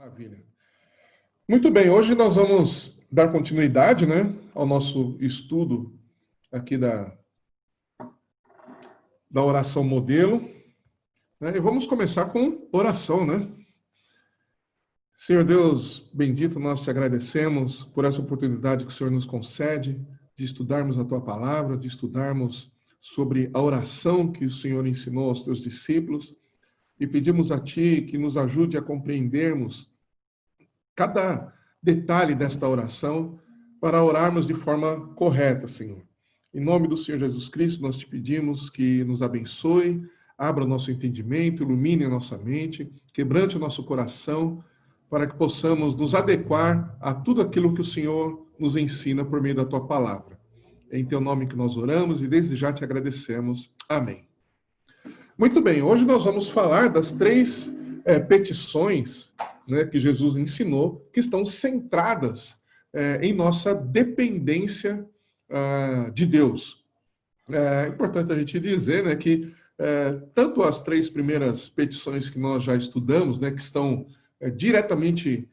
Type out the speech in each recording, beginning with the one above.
Maravilha. Muito bem, hoje nós vamos dar continuidade, né, ao nosso estudo aqui da oração modelo, né, e vamos começar com oração, né? Senhor Deus bendito, nós te agradecemos por essa oportunidade que o Senhor nos concede de estudarmos a tua palavra, de estudarmos sobre a oração que o Senhor ensinou aos teus discípulos, e pedimos a ti que nos ajude a compreendermos cada detalhe desta oração para orarmos de forma correta, Senhor. Em nome do Senhor Jesus Cristo, nós te pedimos que nos abençoe, abra o nosso entendimento, ilumine a nossa mente, quebrante o nosso coração, para que possamos nos adequar a tudo aquilo que o Senhor nos ensina por meio da tua palavra. É em teu nome que nós oramos e desde já te agradecemos. Amém. Muito bem, hoje nós vamos falar das três petições, né, que Jesus ensinou, que estão centradas em nossa dependência de Deus. É importante a gente dizer, né, que tanto as três primeiras petições que nós já estudamos, né, que estão diretamente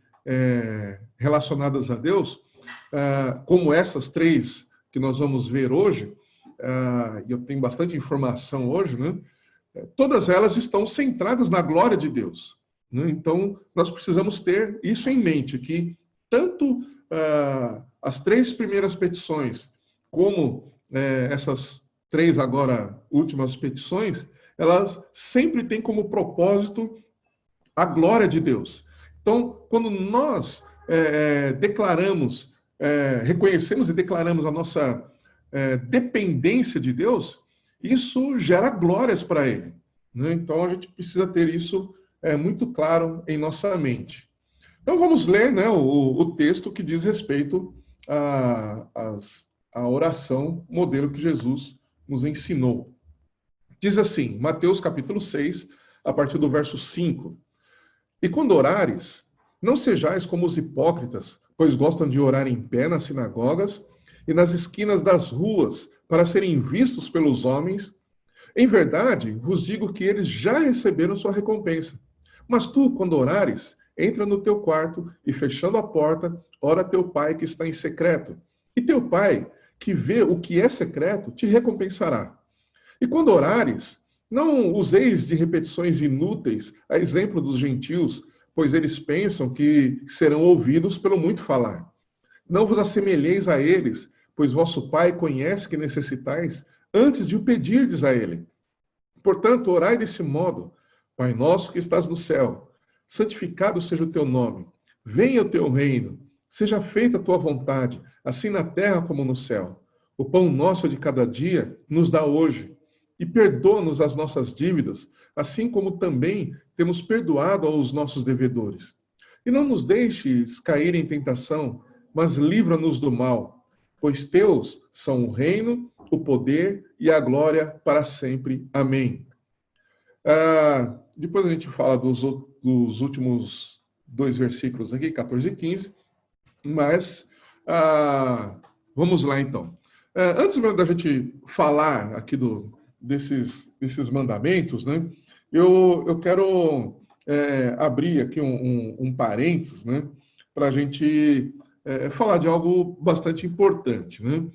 relacionadas a Deus, como essas três que nós vamos ver hoje, e eu tenho bastante informação hoje, né, todas elas estão centradas na glória de Deus. Né? Então, nós precisamos ter isso em mente, que tanto as três primeiras petições, como essas três agora últimas petições, elas sempre têm como propósito a glória de Deus. Então, quando nós declaramos, reconhecemos e declaramos a nossa dependência de Deus, isso gera glórias para Ele. Né? Então, a gente precisa ter isso muito claro em nossa mente. Então, vamos ler, né, o texto que diz respeito à oração modelo que Jesus nos ensinou. Diz assim, Mateus capítulo 6, a partir do verso 5. E quando orares, não sejais como os hipócritas, pois gostam de orar em pé nas sinagogas e nas esquinas das ruas, para serem vistos pelos homens. Em verdade, vos digo que eles já receberam sua recompensa. Mas tu, quando orares, entra no teu quarto e, fechando a porta, ora a teu pai que está em secreto. E teu pai, que vê o que é secreto, te recompensará. E quando orares, não useis de repetições inúteis, a exemplo dos gentios, pois eles pensam que serão ouvidos pelo muito falar. Não vos assemelheis a eles, pois vosso Pai conhece que necessitais antes de o pedirdes a Ele. Portanto, orai desse modo: Pai nosso que estás no céu, santificado seja o teu nome. Venha o teu reino. Seja feita a tua vontade, assim na terra como no céu. O pão nosso de cada dia nos dá hoje. E perdoa-nos as nossas dívidas, assim como também temos perdoado aos nossos devedores. E não nos deixes cair em tentação, mas livra-nos do mal. Pois teus são o reino, o poder e a glória para sempre. Amém. Depois a gente fala dos últimos dois versículos aqui, 14 e 15, mas vamos lá então. Antes mesmo da gente falar aqui desses mandamentos, né, eu quero abrir aqui um parênteses, né, para a gente falar de algo bastante importante. Né?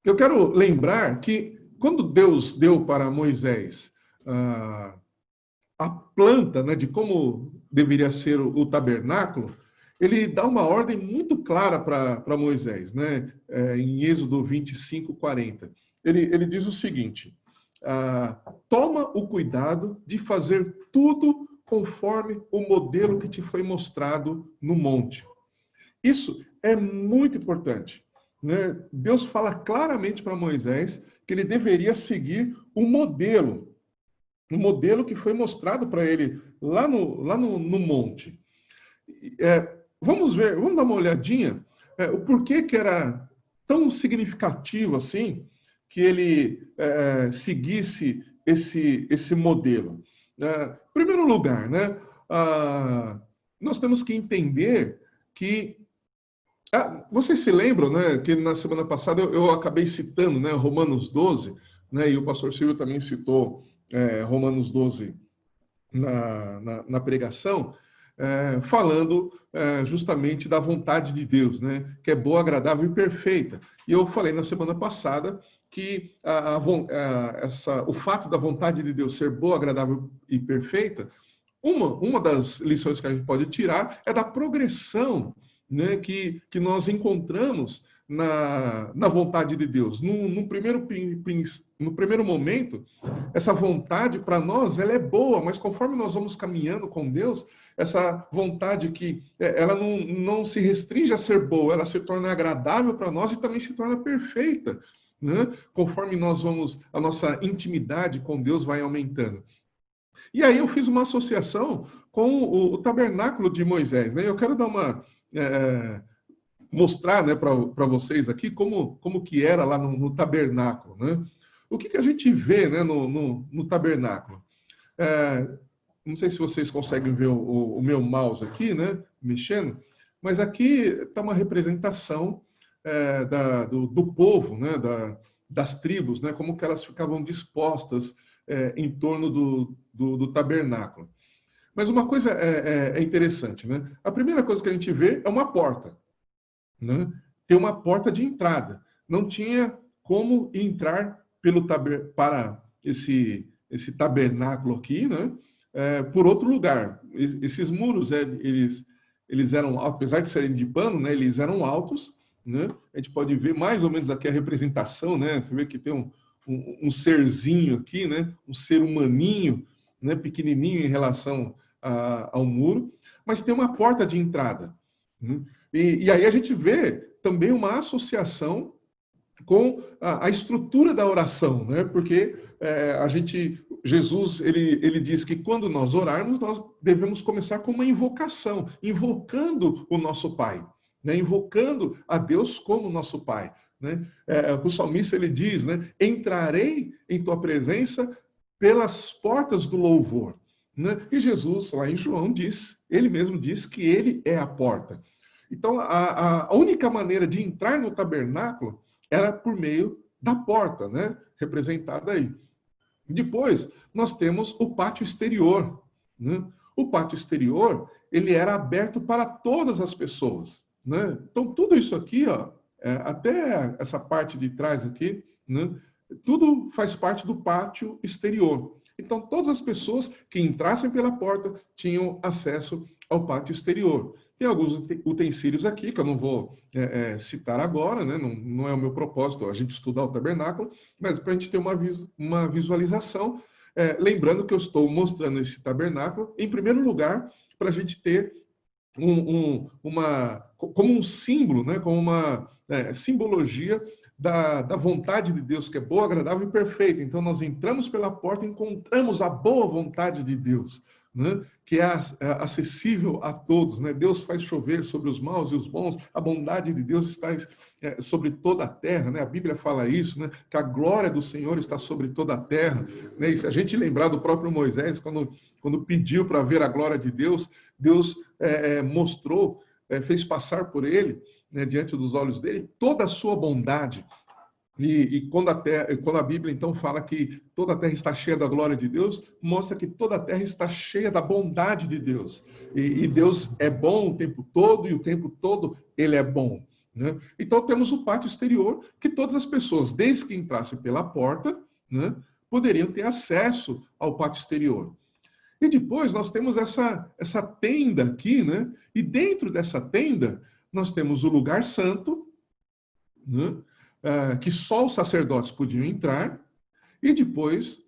Eu quero lembrar que quando Deus deu para Moisés a planta, né, de como deveria ser o tabernáculo, ele dá uma ordem muito clara para Moisés, né, em Êxodo 25, 40. Ele diz o seguinte: toma o cuidado de fazer tudo conforme o modelo que te foi mostrado no monte. Isso é muito importante. Né? Deus fala claramente para Moisés que ele deveria seguir o modelo que foi mostrado para ele lá no monte. Vamos dar uma olhadinha o porquê que era tão significativo assim que ele seguisse esse modelo. Em primeiro lugar, né, nós temos que entender que vocês se lembram, né, que na semana passada eu acabei citando, né, Romanos 12, né, e o pastor Silvio também citou Romanos 12, na pregação, falando justamente da vontade de Deus, né? Que é boa, agradável e perfeita. E eu falei na semana passada que o fato da vontade de Deus ser boa, agradável e perfeita, uma das lições que a gente pode tirar é da progressão, né, que nós encontramos na vontade de Deus. No primeiro momento, essa vontade para nós ela é boa, mas conforme nós vamos caminhando com Deus, essa vontade que ela não se restringe a ser boa, ela se torna agradável para nós e também se torna perfeita, né? Conforme nós vamos, a nossa intimidade com Deus vai aumentando. E aí eu fiz uma associação com o tabernáculo de Moisés, né? Eu quero dar mostrar, né, para vocês aqui como que era lá no tabernáculo, né? O que a gente vê, né, no tabernáculo? Não sei se vocês conseguem ver o meu mouse aqui, né, mexendo, mas aqui está uma representação do povo, né, das tribos, né, como que elas ficavam dispostas em torno do tabernáculo. Mas uma coisa é interessante, né? A primeira coisa que a gente vê é uma porta, né? Tem uma porta de entrada. Não tinha como entrar para esse tabernáculo aqui, né? Por outro lugar. Esses muros, eles eram, apesar de serem de pano, né? Eles eram altos, né? A gente pode ver mais ou menos aqui a representação, né? Você vê que tem um serzinho aqui, né? Um ser humaninho, né? Pequenininho em relação ao muro, mas tem uma porta de entrada, né? E aí a gente vê também uma associação com a estrutura da oração, né? Porque Jesus ele diz que quando nós orarmos, nós devemos começar com uma invocação, invocando o nosso Pai, né? Invocando a Deus como nosso Pai, né? O salmista ele diz, né? Entrarei em tua presença pelas portas do louvor, né? E Jesus, lá em João, ele mesmo diz que ele é a porta. Então, a única maneira de entrar no tabernáculo era por meio da porta, né? Representada aí. Depois, nós temos o pátio exterior, né? O pátio exterior, ele era aberto para todas as pessoas, né? Então, tudo isso aqui, ó, até essa parte de trás aqui, né? Tudo faz parte do pátio exterior. Então, todas as pessoas que entrassem pela porta tinham acesso ao pátio exterior. Tem alguns utensílios aqui que eu não vou citar agora, né? Não é o meu propósito a gente estudar o tabernáculo, mas para a gente ter uma visualização, lembrando que eu estou mostrando esse tabernáculo, em primeiro lugar, para a gente ter como um símbolo, né? Como uma simbologia da vontade de Deus, que é boa, agradável e perfeita. Então, nós entramos pela porta e encontramos a boa vontade de Deus, né? Que é acessível a todos, né? Deus faz chover sobre os maus e os bons, a bondade de Deus está sobre toda a terra, né? A Bíblia fala isso, né? Que a glória do Senhor está sobre toda a terra, né? E se a gente lembrar do próprio Moisés, quando pediu para ver a glória de Deus, Deus mostrou, fez passar por ele, né, diante dos olhos dele, toda a sua bondade. E quando a Bíblia, então, fala que toda a terra está cheia da glória de Deus, mostra que toda a terra está cheia da bondade de Deus. E Deus é bom o tempo todo, e o tempo todo Ele é bom, né? Então, temos o pátio exterior, que todas as pessoas, desde que entrassem pela porta, né, poderiam ter acesso ao pátio exterior. E depois nós temos essa tenda aqui, né? E dentro dessa tenda, nós temos o lugar santo, né? Que só os sacerdotes podiam entrar, e depois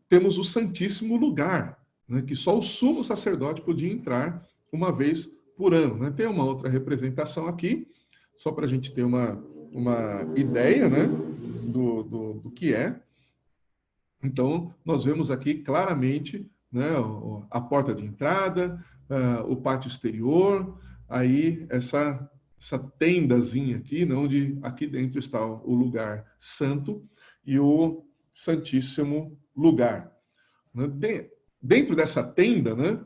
temos o Santíssimo Lugar, né? Que só o sumo sacerdote podia entrar uma vez por ano, né? Tem uma outra representação aqui, só para a gente ter uma ideia, né? Do que é. Então, nós vemos aqui claramente, né, a porta de entrada, o pátio exterior, aí essa tendazinha aqui, né, onde aqui dentro está o lugar santo e o santíssimo lugar. Dentro dessa tenda, né,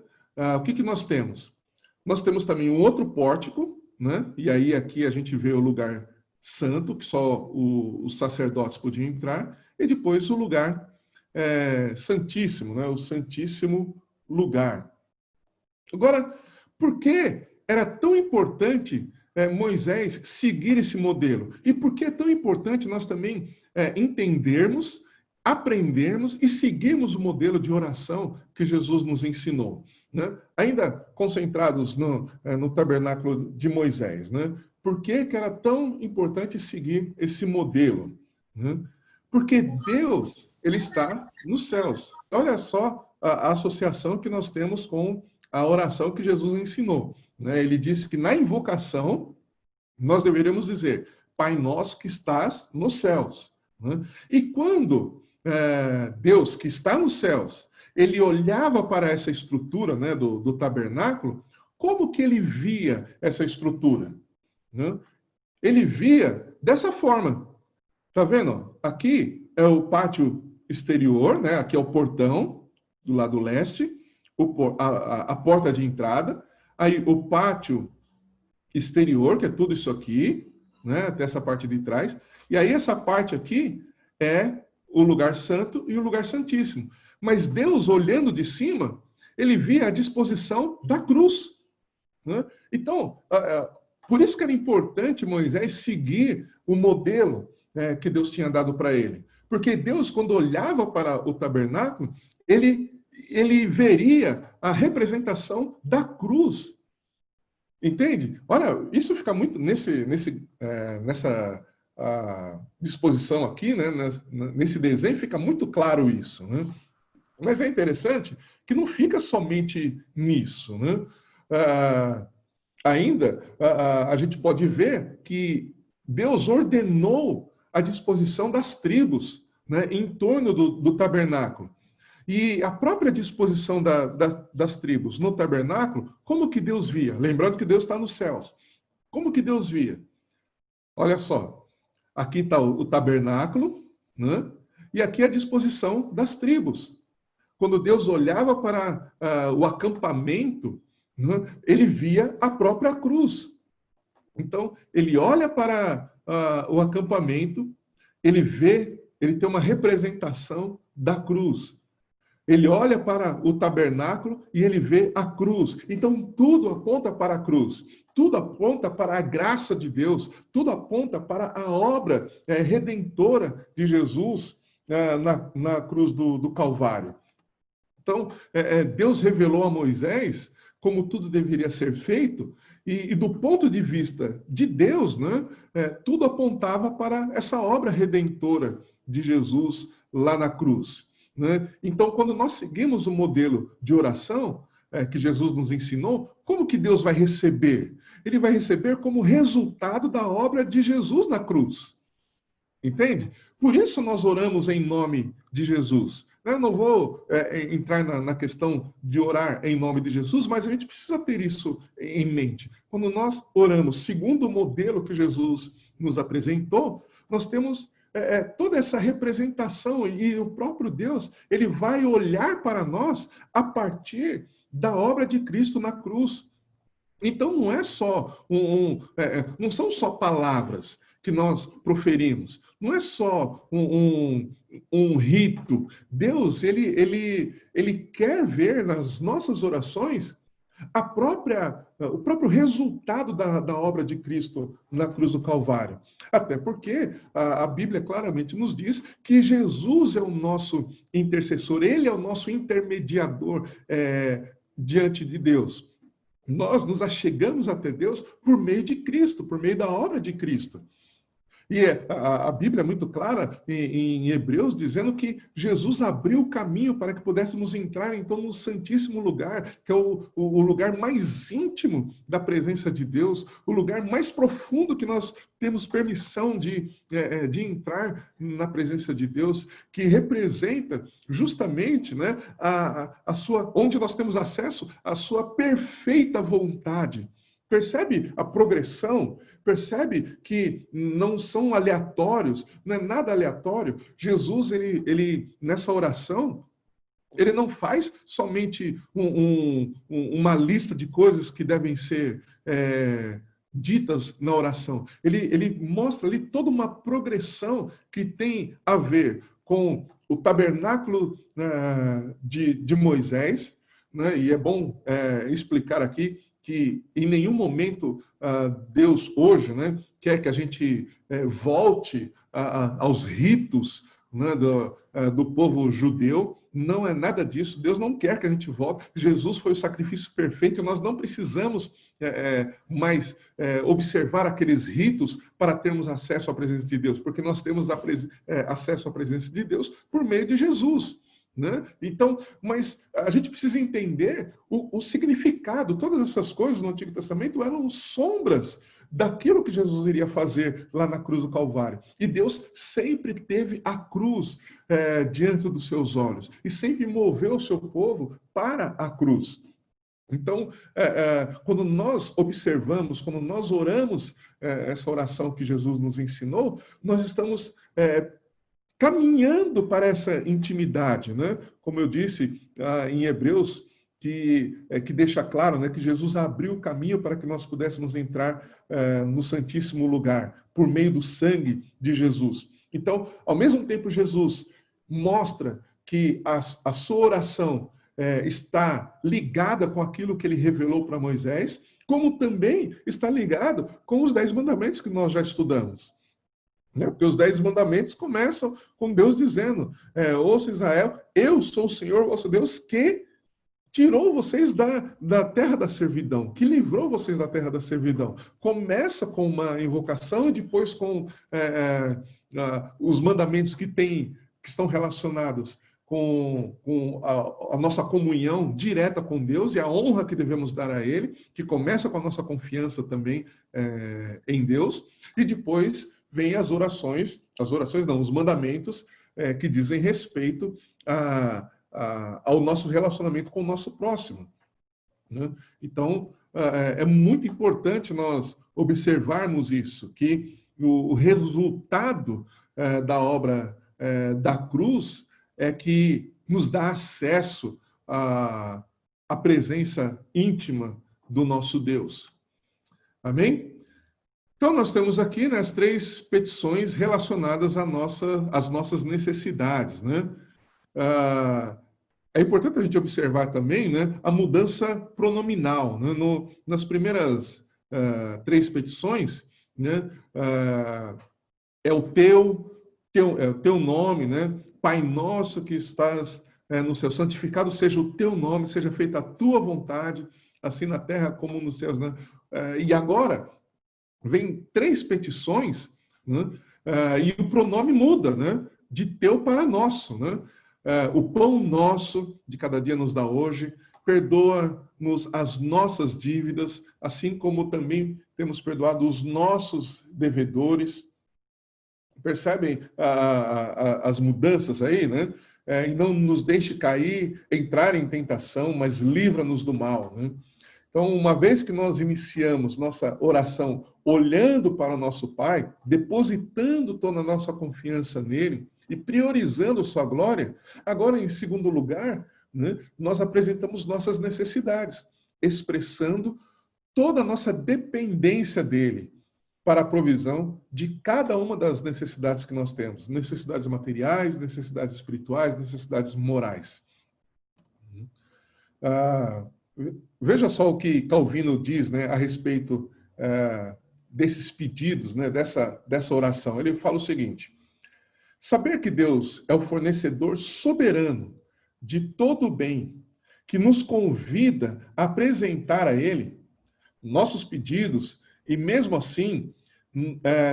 o que nós temos? Nós temos também um outro pórtico, né, e aí aqui a gente vê o lugar santo, que só os sacerdotes podiam entrar, e depois o lugar santíssimo, né? O santíssimo lugar. Agora, por que era tão importante Moisés seguir esse modelo? E por que é tão importante nós também entendermos, aprendermos e seguirmos o modelo de oração que Jesus nos ensinou? Né? Ainda concentrados no tabernáculo de Moisés, né? Por que era tão importante seguir esse modelo? Né? Porque Deus, ele está nos céus. Olha só a associação que nós temos com a oração que Jesus ensinou. Né? Ele disse que na invocação nós deveríamos dizer: Pai nosso que estás nos céus. Né? E quando Deus, que está nos céus, ele olhava para essa estrutura, né, do tabernáculo, como que ele via essa estrutura? Né? Ele via dessa forma. Tá vendo? Aqui é o pátio exterior, né? Aqui é o portão do lado leste, a porta de entrada, aí o pátio exterior, que é tudo isso aqui, né? Até essa parte de trás, e aí essa parte aqui é o lugar santo e o lugar santíssimo. Mas Deus, olhando de cima, ele via a disposição da cruz. Né? Então, por isso que era importante Moisés seguir o modelo que Deus tinha dado para ele. Porque Deus, quando olhava para o tabernáculo, ele veria a representação da cruz. Entende? Olha, isso fica muito nessa disposição aqui, né? Nesse desenho, fica muito claro isso. Né? Mas é interessante que não fica somente nisso. Né? Ainda, a gente pode ver que Deus ordenou a disposição das tribos, né, em torno do tabernáculo. E a própria disposição das tribos no tabernáculo, como que Deus via? Lembrando que Deus está nos céus. Como que Deus via? Olha só, aqui está o tabernáculo, né? E aqui a disposição das tribos. Quando Deus olhava para o acampamento, né, ele via a própria cruz. Então, ele olha para o acampamento, ele tem uma representação da cruz. Ele olha para o tabernáculo e ele vê a cruz. Então, tudo aponta para a cruz. Tudo aponta para a graça de Deus. Tudo aponta para a obra redentora de Jesus na cruz do Calvário. Então, Deus revelou a Moisés como tudo deveria ser feito, e do ponto de vista de Deus, né, tudo apontava para essa obra redentora de Jesus lá na cruz. Né? Então, quando nós seguimos o modelo de oração que Jesus nos ensinou, como que Deus vai receber? Ele vai receber como resultado da obra de Jesus na cruz. Entende? Por isso nós oramos em nome de Jesus. Eu não vou entrar na questão de orar em nome de Jesus, mas a gente precisa ter isso em mente. Quando nós oramos segundo o modelo que Jesus nos apresentou, nós temos toda essa representação, e o próprio Deus, ele vai olhar para nós a partir da obra de Cristo na cruz. Então não é só não são só palavras que nós proferimos, não é só um rito. Deus, ele quer ver nas nossas orações o próprio resultado da obra de Cristo na cruz do Calvário. Até porque a Bíblia claramente nos diz que Jesus é o nosso intercessor, ele é o nosso intermediador diante de Deus. Nós nos achegamos até Deus por meio de Cristo, por meio da obra de Cristo. E a Bíblia é muito clara em Hebreus, dizendo que Jesus abriu o caminho para que pudéssemos entrar, então, no Santíssimo Lugar, que é o lugar mais íntimo da presença de Deus, o lugar mais profundo que nós temos permissão de entrar na presença de Deus, que representa justamente, né, onde nós temos acesso à sua perfeita vontade. Percebe a progressão? Percebe que não são aleatórios, não é nada aleatório. Jesus, ele nessa oração, ele não faz somente uma lista de coisas que devem ser ditas na oração. Ele mostra ali toda uma progressão que tem a ver com o tabernáculo de Moisés, né? E é bom explicar aqui que em nenhum momento Deus hoje, né, quer que a gente volte aos ritos, né, do povo judeu. Não é nada disso. Deus não quer que a gente volte. Jesus foi o sacrifício perfeito e nós não precisamos mais observar aqueles ritos para termos acesso à presença de Deus, porque nós temos acesso à presença de Deus por meio de Jesus. Né? Então, mas a gente precisa entender o significado. Todas essas coisas no Antigo Testamento eram sombras daquilo que Jesus iria fazer lá na cruz do Calvário. E Deus sempre teve a cruz diante dos seus olhos e sempre moveu o seu povo para a cruz. Então, quando nós observamos, quando nós oramos essa oração que Jesus nos ensinou, nós estamos caminhando para essa intimidade, né? Como eu disse em Hebreus, que deixa claro, né, que Jesus abriu o caminho para que nós pudéssemos entrar no Santíssimo Lugar, por meio do sangue de Jesus. Então, ao mesmo tempo, Jesus mostra que a sua oração está ligada com aquilo que ele revelou para Moisés, como também está ligado com os 10 mandamentos que nós já estudamos. Porque os 10 mandamentos começam com Deus dizendo, ouça Israel, eu sou o Senhor vosso Deus que tirou vocês da terra da servidão, que livrou vocês da terra da servidão. Começa com uma invocação e depois com os mandamentos que estão relacionados com a nossa comunhão direta com Deus e a honra que devemos dar a Ele, que começa com a nossa confiança também em Deus, e depois vem os mandamentos que dizem respeito ao nosso relacionamento com o nosso próximo. Né? Então, é muito importante nós observarmos isso, que o resultado da obra da cruz é que nos dá acesso à presença íntima do nosso Deus. Amém? Então, nós temos aqui, né, as 3 petições relacionadas às nossas necessidades. Né? É importante a gente observar também, né, a mudança pronominal. Né? Nas primeiras 3 petições, né, é o teu nome, né? Pai nosso que estás no céu, santificado seja o teu nome, seja feita a tua vontade, assim na terra como nos céus. Né? E agora vem 3 petições, né? E o pronome muda, né? De teu para nosso. Né? O pão nosso de cada dia nos dá hoje, perdoa-nos as nossas dívidas, assim como também temos perdoado os nossos devedores. Percebem as mudanças aí, né? E não nos deixe entrar em tentação, mas livra-nos do mal. Né? Então, uma vez que nós iniciamos nossa oração olhando para o nosso Pai, depositando toda a nossa confiança nele e priorizando sua glória, agora, em segundo lugar, né, nós apresentamos nossas necessidades, expressando toda a nossa dependência dele para a provisão de cada uma das necessidades que nós temos. Necessidades materiais, necessidades espirituais, necessidades morais. Veja só o que Calvino diz, né, a respeito desses pedidos, né, dessa oração. Ele fala o seguinte: saber que Deus é o fornecedor soberano de todo o bem, que nos convida a apresentar a Ele nossos pedidos, e mesmo assim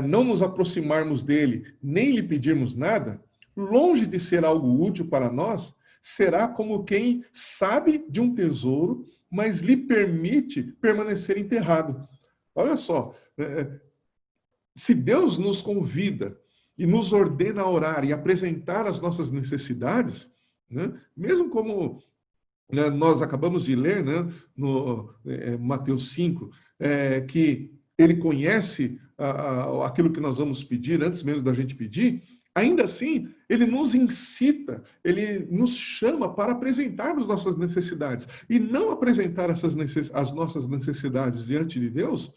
não nos aproximarmos dele, nem lhe pedirmos nada, longe de ser algo útil para nós, será como quem sabe de um tesouro, mas lhe permite permanecer enterrado. Olha só, se Deus nos convida e nos ordena a orar e apresentar as nossas necessidades, né, mesmo como nós acabamos de ler, né, no Mateus 5, que ele conhece aquilo que nós vamos pedir antes mesmo da gente pedir, ainda assim, ele nos incita, ele nos chama para apresentarmos nossas necessidades. E não apresentar as nossas necessidades diante de Deus,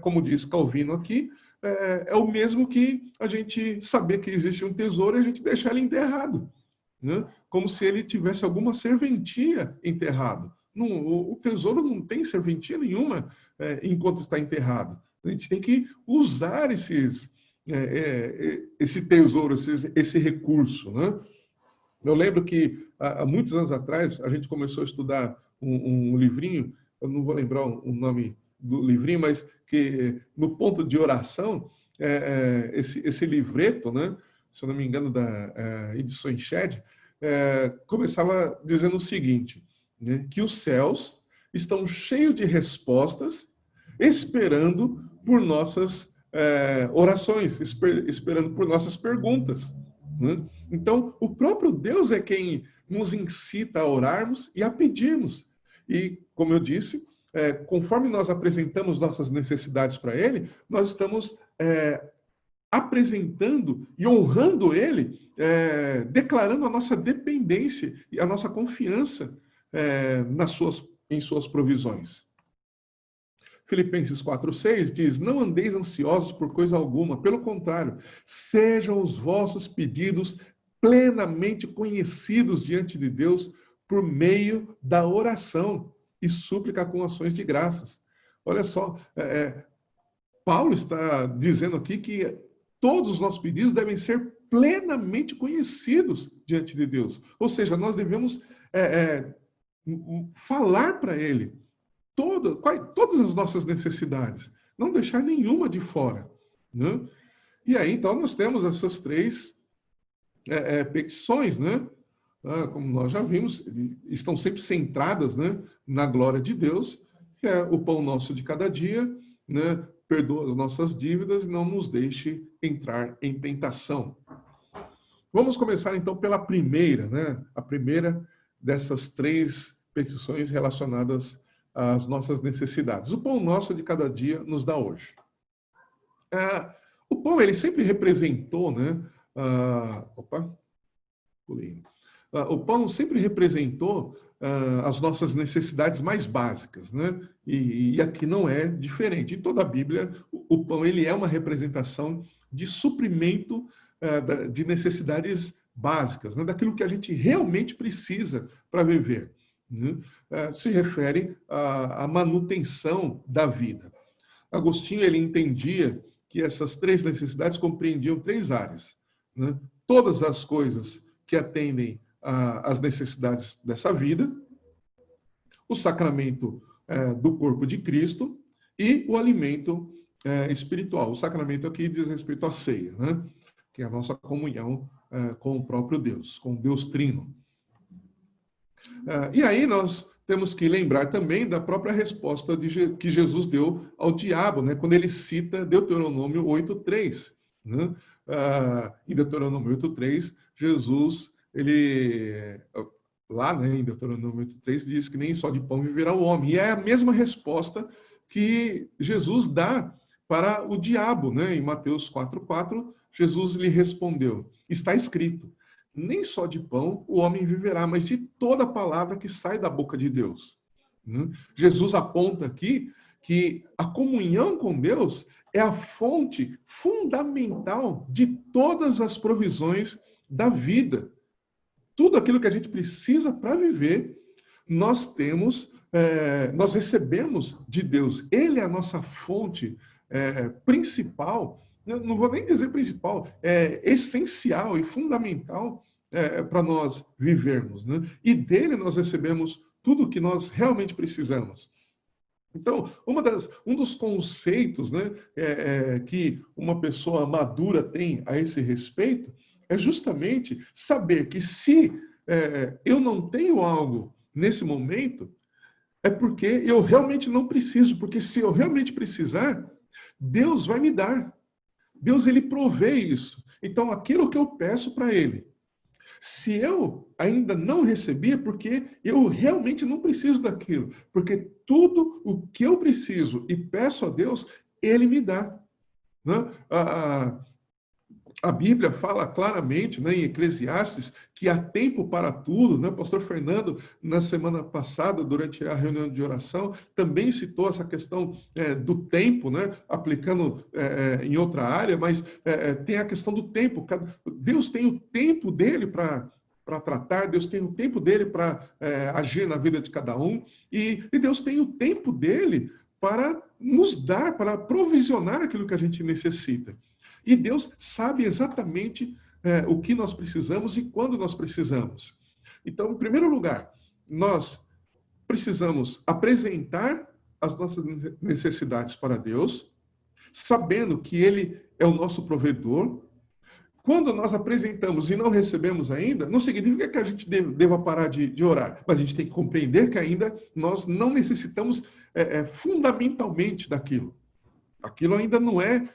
como diz Calvino aqui, é o mesmo que a gente saber que existe um tesouro e a gente deixar ele enterrado, né? Como se ele tivesse alguma serventia enterrado. Não, o tesouro não tem serventia nenhuma enquanto está enterrado. A gente tem que usar esse tesouro, esse recurso, né? Eu lembro que há muitos anos atrás a gente começou a estudar um livrinho, eu não vou lembrar o nome do livrinho, mas que no ponto de oração, esse livreto, né, se eu não me engano, da Edições Shed, começava dizendo o seguinte, né, que os céus estão cheios de respostas, esperando por nossas orações, esperando por nossas perguntas, né? Então, o próprio Deus é quem nos incita a orarmos e a pedirmos. E, como eu disse, conforme nós apresentamos nossas necessidades para Ele, nós estamos apresentando e honrando Ele, declarando a nossa dependência e a nossa confiança em suas provisões. Filipenses 4,6 diz, não andeis ansiosos por coisa alguma, pelo contrário, sejam os vossos pedidos plenamente conhecidos diante de Deus por meio da oração e súplica com ações de graças. Olha só, Paulo está dizendo aqui que todos os nossos pedidos devem ser plenamente conhecidos diante de Deus. Ou seja, nós devemos falar para Ele todas as nossas necessidades, não deixar nenhuma de fora, né? E aí, então, nós temos essas três petições, né? Como nós já vimos, estão sempre centradas, né, na glória de Deus, que é o pão nosso de cada dia, né? Perdoa as nossas dívidas e não nos deixe entrar em tentação. Vamos começar, então, pela primeira, né? A primeira dessas três petições relacionadas às nossas necessidades. O pão nosso de cada dia nos dá hoje. O pão, ele sempre representou, né? O pão sempre representou as nossas necessidades mais básicas, né? E aqui não é diferente. Em toda a Bíblia, o pão ele é uma representação de suprimento de necessidades básicas, né? Daquilo que a gente realmente precisa para viver. Né? Se refere à manutenção da vida. Agostinho ele entendia que essas três necessidades compreendiam três áreas, né? Todas as coisas que atendem às necessidades dessa vida, o sacramento do corpo de Cristo e o alimento espiritual. O sacramento aqui diz respeito à ceia, né? Que é a nossa comunhão com o próprio Deus, com o Deus Trino. E aí nós temos que lembrar também da própria resposta que Jesus deu ao diabo, né, quando ele cita Deuteronômio 8,3. Né? Em Deuteronômio 8,3, Jesus, lá, né, em Deuteronômio 8,3, diz que nem só de pão viverá o homem. E é a mesma resposta que Jesus dá para o diabo. Né? Em Mateus 4,4, Jesus lhe respondeu, está escrito, nem só de pão o homem viverá, mas de toda palavra que sai da boca de Deus. Jesus aponta aqui que a comunhão com Deus é a fonte fundamental de todas as provisões da vida. Tudo aquilo que a gente precisa para viver, nós recebemos de Deus. Ele é a nossa fonte principal. Eu não vou nem dizer principal, essencial e fundamental para nós vivermos, né? E dele nós recebemos tudo o que nós realmente precisamos. Então, um dos conceitos, né, que uma pessoa madura tem a esse respeito é justamente saber que se eu não tenho algo nesse momento, é porque eu realmente não preciso, porque se eu realmente precisar, Deus vai me dar. Deus, ele provê isso. Então, aquilo que eu peço para ele, se eu ainda não recebi, é porque eu realmente não preciso daquilo. Porque tudo o que eu preciso e peço a Deus, ele me dá. Né? A Bíblia fala claramente, né, em Eclesiastes, que há tempo para tudo, né? O pastor Fernando, na semana passada, durante a reunião de oração, também citou essa questão do tempo, né? Aplicando em outra área, mas tem a questão do tempo. Deus tem o tempo dele para tratar, Deus tem o tempo dele para agir na vida de cada um, e Deus tem o tempo dele para nos dar, para provisionar aquilo que a gente necessita. E Deus sabe exatamente o que nós precisamos e quando nós precisamos. Então, em primeiro lugar, nós precisamos apresentar as nossas necessidades para Deus, sabendo que Ele é o nosso provedor. Quando nós apresentamos e não recebemos ainda, não significa que a gente deva parar de orar, mas a gente tem que compreender que ainda nós não necessitamos fundamentalmente daquilo. Aquilo ainda não é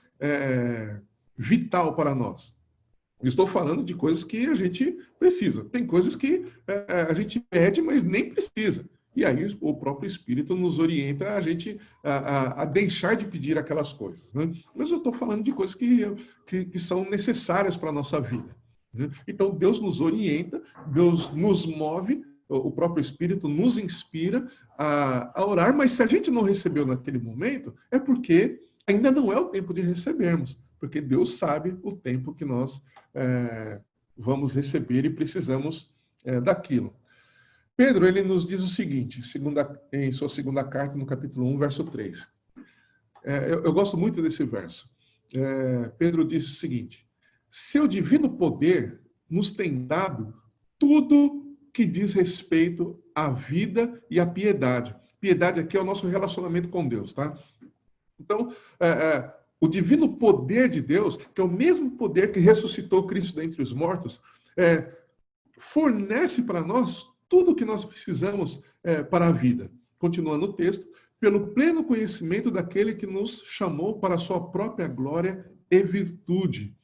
vital para nós. Estou falando de coisas que a gente precisa. Tem coisas que a gente pede, mas nem precisa. E aí o próprio Espírito nos orienta a gente a deixar de pedir aquelas coisas. Né? Mas eu estou falando de coisas que são necessárias para a nossa vida. Né? Então Deus nos orienta, Deus nos move, o próprio Espírito nos inspira a orar, mas se a gente não recebeu naquele momento, é porque ainda não é o tempo de recebermos, porque Deus sabe o tempo que nós vamos receber e precisamos daquilo. Pedro, ele nos diz o seguinte, em sua segunda carta, no capítulo 1, verso 3. Eu gosto muito desse verso. Pedro diz o seguinte: seu divino poder nos tem dado tudo que diz respeito à vida e à piedade. Piedade aqui é o nosso relacionamento com Deus, tá? Então, o divino poder de Deus, que é o mesmo poder que ressuscitou Cristo dentre os mortos, fornece para nós tudo o que nós precisamos para a vida. Continuando o texto, pelo pleno conhecimento daquele que nos chamou para a sua própria glória e virtude.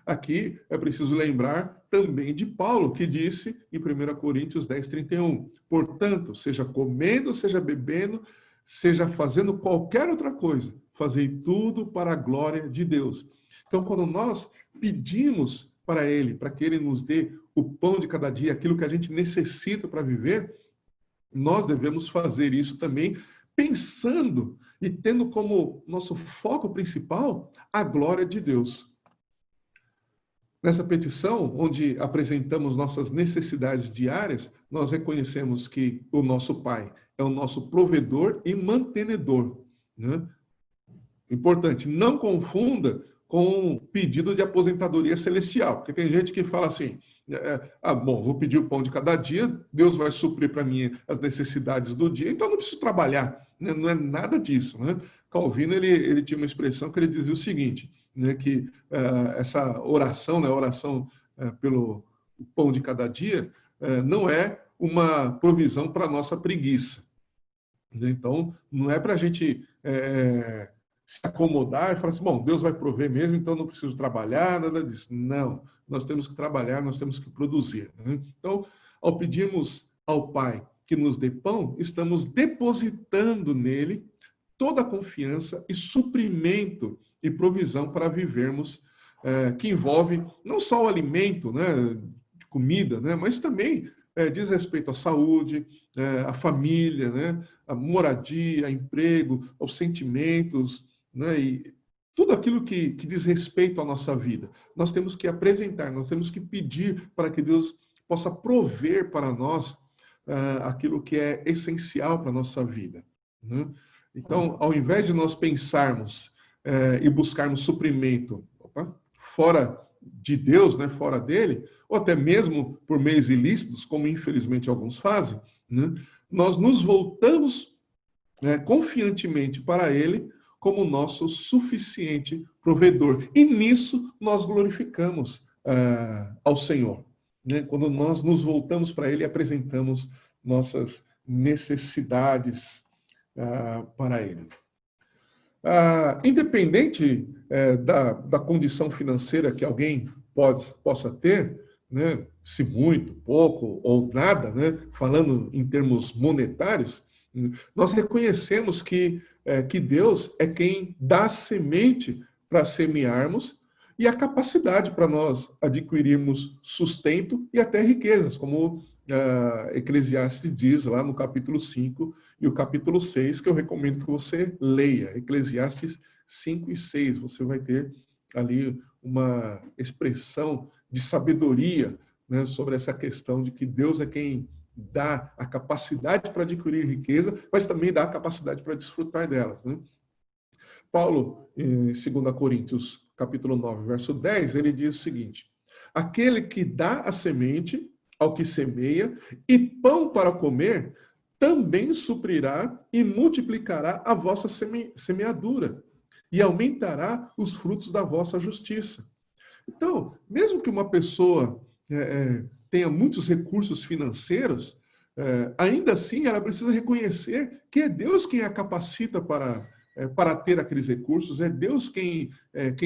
Aqui é preciso lembrar também de Paulo, que disse em 1 Coríntios 10, 31, portanto, seja comendo, seja bebendo, seja fazendo qualquer outra coisa, fazei tudo para a glória de Deus. Então, quando nós pedimos para Ele, para que Ele nos dê o pão de cada dia, aquilo que a gente necessita para viver, nós devemos fazer isso também pensando e tendo como nosso foco principal a glória de Deus. Nessa petição, onde apresentamos nossas necessidades diárias, nós reconhecemos que o nosso Pai é o nosso provedor e mantenedor. Né? Importante, não confunda com pedido de aposentadoria celestial, porque tem gente que fala assim, bom, vou pedir o pão de cada dia, Deus vai suprir para mim as necessidades do dia, então eu não preciso trabalhar. Né? Não é nada disso. Né? Calvino, ele tinha uma expressão que ele dizia o seguinte, né, que essa oração, né, a oração pelo pão de cada dia, não é uma provisão para a nossa preguiça. Né? Então, não é para a gente se acomodar e falar assim, bom, Deus vai prover mesmo, então não preciso trabalhar, nada disso. Não, nós temos que trabalhar, nós temos que produzir. Né? Então, ao pedirmos ao Pai que nos dê pão, estamos depositando nele toda a confiança e suprimento e provisão para vivermos, que envolve não só o alimento, né, de comida, né, mas também diz respeito à saúde, à família, né, à moradia, emprego, aos sentimentos, né, e tudo aquilo que diz respeito à nossa vida. Nós temos que apresentar, nós temos que pedir para que Deus possa prover para nós aquilo que é essencial para a nossa vida. Né? Então, ao invés de nós pensarmos e buscarmos suprimento fora de Deus, né, fora dele, ou até mesmo por meios ilícitos, como infelizmente alguns fazem, né, nós nos voltamos confiantemente para ele como nosso suficiente provedor. E nisso nós glorificamos ao Senhor. Né? Quando nós nos voltamos para ele e apresentamos nossas necessidades para ele. Independente da condição financeira que alguém possa ter, né, se muito, pouco ou nada, né, falando em termos monetários, nós reconhecemos que Deus é quem dá semente para semearmos e a capacidade para nós adquirirmos sustento e até riquezas, como Eclesiastes diz lá no capítulo 5 e o capítulo 6, que eu recomendo que você leia. Eclesiastes 5 e 6, você vai ter ali uma expressão de sabedoria, né, sobre essa questão de que Deus é quem dá a capacidade para adquirir riqueza, mas também dá a capacidade para desfrutar delas, né? Paulo, em 2 Coríntios, capítulo 9, verso 10, ele diz o seguinte: aquele que dá a semente ao que semeia e pão para comer, também suprirá e multiplicará a vossa semeadura e aumentará os frutos da vossa justiça. Então, mesmo que uma pessoa tenha muitos recursos financeiros, ainda assim ela precisa reconhecer que é Deus quem a capacita para ter aqueles recursos, é Deus quem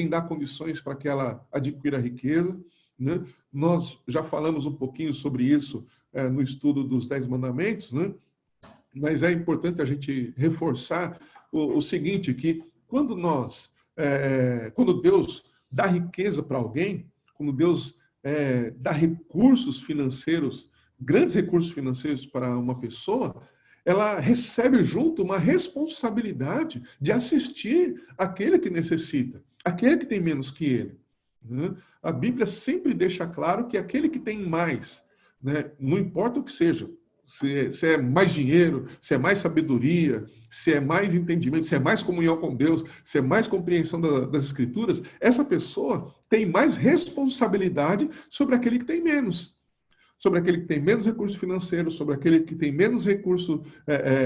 dá condições para que ela adquira riqueza, né? Nós já falamos um pouquinho sobre isso no estudo dos 10 mandamentos, né? Mas é importante a gente reforçar o seguinte, que quando Deus dá riqueza para alguém, quando Deus dá recursos financeiros, grandes recursos financeiros para uma pessoa, ela recebe junto uma responsabilidade de assistir aquele que necessita, aquele que tem menos que ele, né? A Bíblia sempre deixa claro que aquele que tem mais, né, não importa o que seja, se é mais dinheiro, se é mais sabedoria, se é mais entendimento, se é mais comunhão com Deus, se é mais compreensão das Escrituras, essa pessoa tem mais responsabilidade sobre aquele que tem menos. Sobre aquele que tem menos recurso financeiro, sobre aquele que tem menos recurso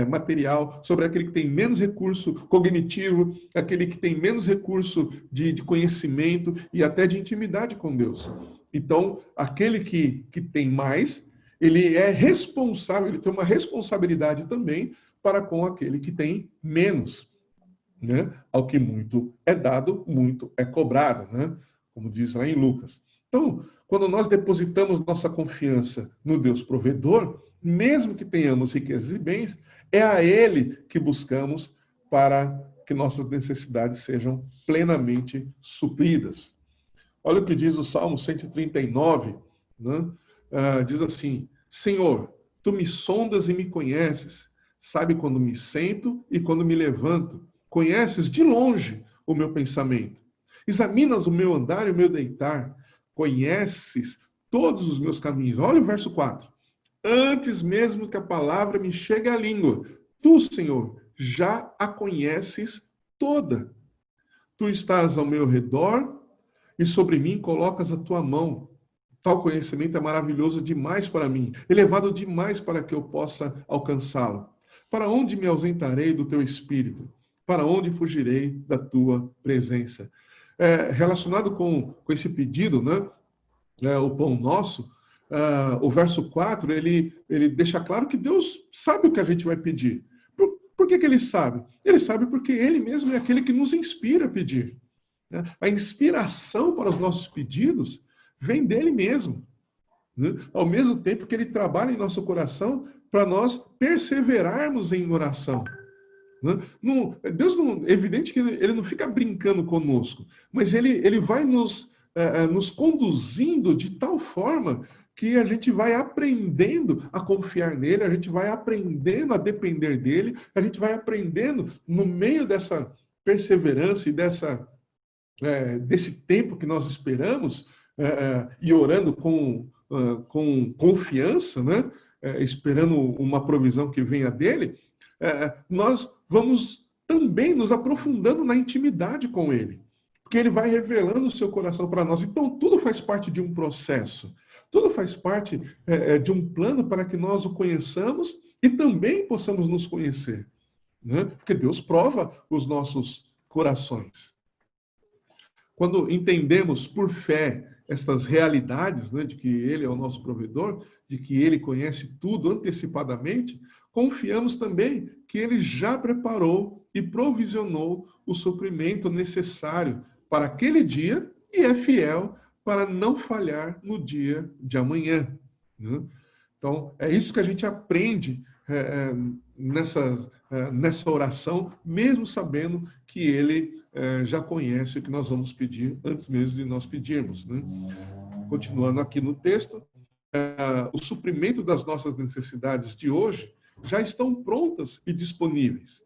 material, sobre aquele que tem menos recurso cognitivo, aquele que tem menos recurso de conhecimento e até de intimidade com Deus. Então, aquele que tem mais, ele é responsável, ele tem uma responsabilidade também para com aquele que tem menos, né? Ao que muito é dado, muito é cobrado, né? Como diz lá em Lucas. Então, quando nós depositamos nossa confiança no Deus provedor, mesmo que tenhamos riquezas e bens, é a Ele que buscamos para que nossas necessidades sejam plenamente supridas. Olha o que diz o Salmo 139, né? Diz assim: Senhor, tu me sondas e me conheces, sabe quando me sento e quando me levanto, conheces de longe o meu pensamento, examinas o meu andar e o meu deitar, conheces todos os meus caminhos. Olha o verso 4. Antes mesmo que a palavra me chegue à língua, tu, Senhor, já a conheces toda. Tu estás ao meu redor e sobre mim colocas a tua mão. Tal conhecimento é maravilhoso demais para mim, elevado demais para que eu possa alcançá-lo. Para onde me ausentarei do teu espírito? Para onde fugirei da tua presença? Relacionado com esse pedido, né? O pão nosso, o verso 4, ele deixa claro que Deus sabe o que a gente vai pedir. Por que ele sabe? Ele sabe porque ele mesmo é aquele que nos inspira a pedir, né? A inspiração para os nossos pedidos vem dele mesmo, né? Ao mesmo tempo que ele trabalha em nosso coração para nós perseverarmos em oração. Deus não, é evidente que ele não fica brincando conosco, mas ele vai nos conduzindo de tal forma que a gente vai aprendendo a confiar nele, a gente vai aprendendo a depender dele, a gente vai aprendendo no meio dessa perseverança e desse tempo que nós esperamos e orando com confiança, né? Esperando uma provisão que venha dele, nós vamos também nos aprofundando na intimidade com ele, porque ele vai revelando o seu coração para nós. Então, tudo faz parte de um processo, tudo faz parte de um plano para que nós o conheçamos e também possamos nos conhecer, né? Porque Deus prova os nossos corações. Quando entendemos por fé estas realidades, né, de que Ele é o nosso provedor, de que Ele conhece tudo antecipadamente, confiamos também que Ele já preparou e provisionou o suprimento necessário para aquele dia e é fiel para não falhar no dia de amanhã, né? Então, é isso que a gente aprende nessa oração, mesmo sabendo que ele já conhece o que nós vamos pedir antes mesmo de nós pedirmos, né? Continuando aqui no texto, o suprimento das nossas necessidades de hoje já estão prontas e disponíveis,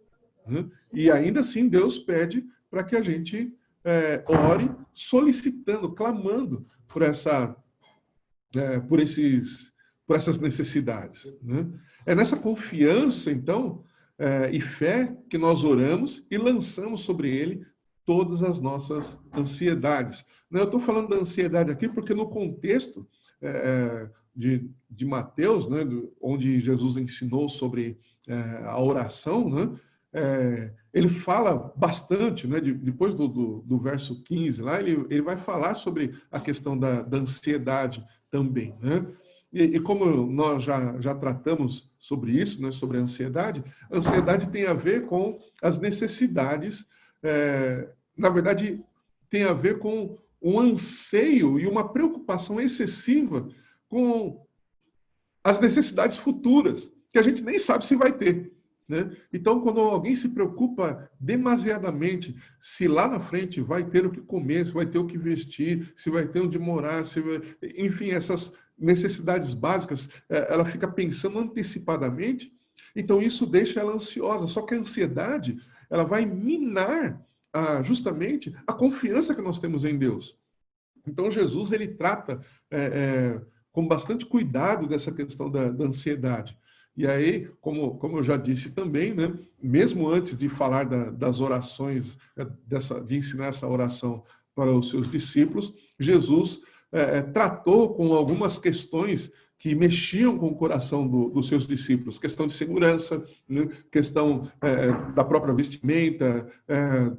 né? E ainda assim Deus pede para que a gente ore solicitando, clamando por essas necessidades, né? É nessa confiança, então, e fé que nós oramos e lançamos sobre ele todas as nossas ansiedades. Eu estou falando da ansiedade aqui porque no contexto de Mateus, né, onde Jesus ensinou sobre a oração, né, ele fala bastante, né, depois do verso 15, lá, ele vai falar sobre a questão da ansiedade também, né? E como nós já tratamos sobre isso, né, sobre a ansiedade tem a ver com as necessidades, na verdade, tem a ver com um anseio e uma preocupação excessiva com as necessidades futuras, que a gente nem sabe se vai ter, né? Então, quando alguém se preocupa demasiadamente se lá na frente vai ter o que comer, se vai ter o que vestir, se vai ter onde morar, enfim, essas necessidades básicas, ela fica pensando antecipadamente, então isso deixa ela ansiosa. Só que a ansiedade, ela vai minar justamente a confiança que nós temos em Deus. Então, Jesus, ele trata com bastante cuidado dessa questão da ansiedade. E aí, como eu já disse também, né, mesmo antes de falar das orações, de ensinar essa oração para os seus discípulos, Jesus tratou com algumas questões que mexiam com o coração dos seus discípulos, questão de segurança, né, questão da própria vestimenta,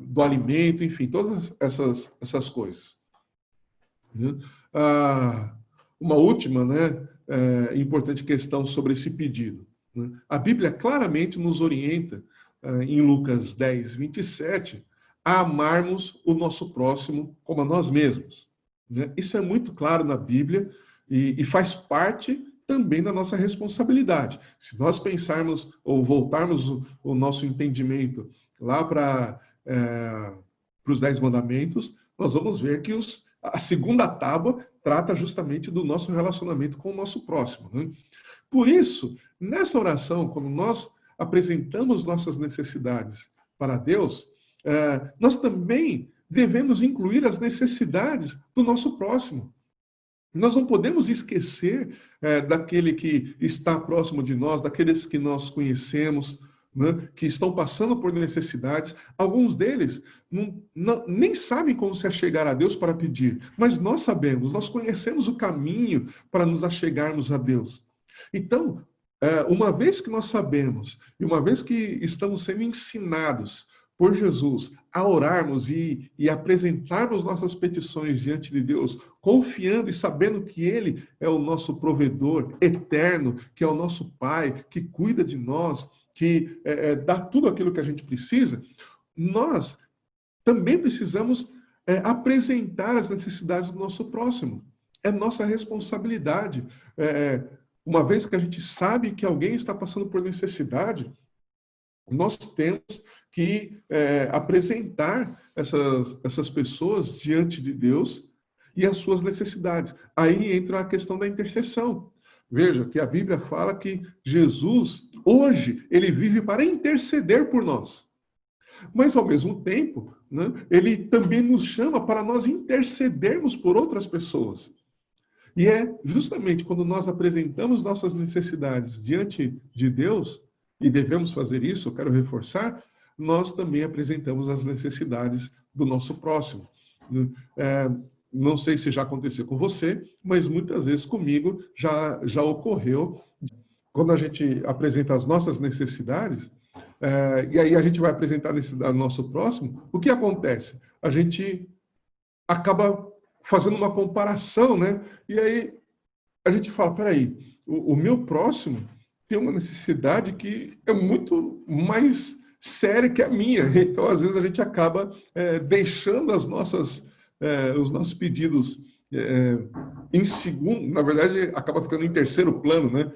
do alimento, enfim, todas essas coisas. Uma última, né, importante questão sobre esse pedido, né? A Bíblia claramente nos orienta, em Lucas 10, 27, a amarmos o nosso próximo como a nós mesmos, né? Isso é muito claro na Bíblia e faz parte também da nossa responsabilidade. Se nós pensarmos ou voltarmos o nosso entendimento lá para os 10 mandamentos, nós vamos ver que a segunda tábua trata justamente do nosso relacionamento com o nosso próximo, né? Por isso, nessa oração, quando nós apresentamos nossas necessidades para Deus, nós também devemos incluir as necessidades do nosso próximo. Nós não podemos esquecer daquele que está próximo de nós, daqueles que nós conhecemos, né, que estão passando por necessidades. Alguns deles nem sabem como se achegar a Deus para pedir, mas nós sabemos, nós conhecemos o caminho para nos achegarmos a Deus. Então, uma vez que nós sabemos, e uma vez que estamos sendo ensinados por Jesus a orarmos e apresentarmos nossas petições diante de Deus, confiando e sabendo que Ele é o nosso provedor eterno, que é o nosso Pai, que cuida de nós, que dá tudo aquilo que a gente precisa, nós também precisamos apresentar as necessidades do nosso próximo. É nossa responsabilidade. Uma vez que a gente sabe que alguém está passando por necessidade, nós temos que apresentar essas pessoas diante de Deus e as suas necessidades. Aí entra a questão da intercessão. Veja que a Bíblia fala que Jesus, hoje, ele vive para interceder por nós. Mas, ao mesmo tempo, né, ele também nos chama para nós intercedermos por outras pessoas. E é justamente quando nós apresentamos nossas necessidades diante de Deus, e devemos fazer isso, eu quero reforçar, nós também apresentamos as necessidades do nosso próximo. Não sei se já aconteceu com você, mas muitas vezes comigo já ocorreu. Quando a gente apresenta as nossas necessidades, e aí a gente vai apresentar a necessidade do nosso próximo, o que acontece? A gente acaba fazendo uma comparação, né? E aí a gente fala, peraí, o meu próximo tem uma necessidade que é muito mais séria que a minha. Então, às vezes, a gente acaba deixando os nossos pedidos em segundo, na verdade, acaba ficando em terceiro plano, né?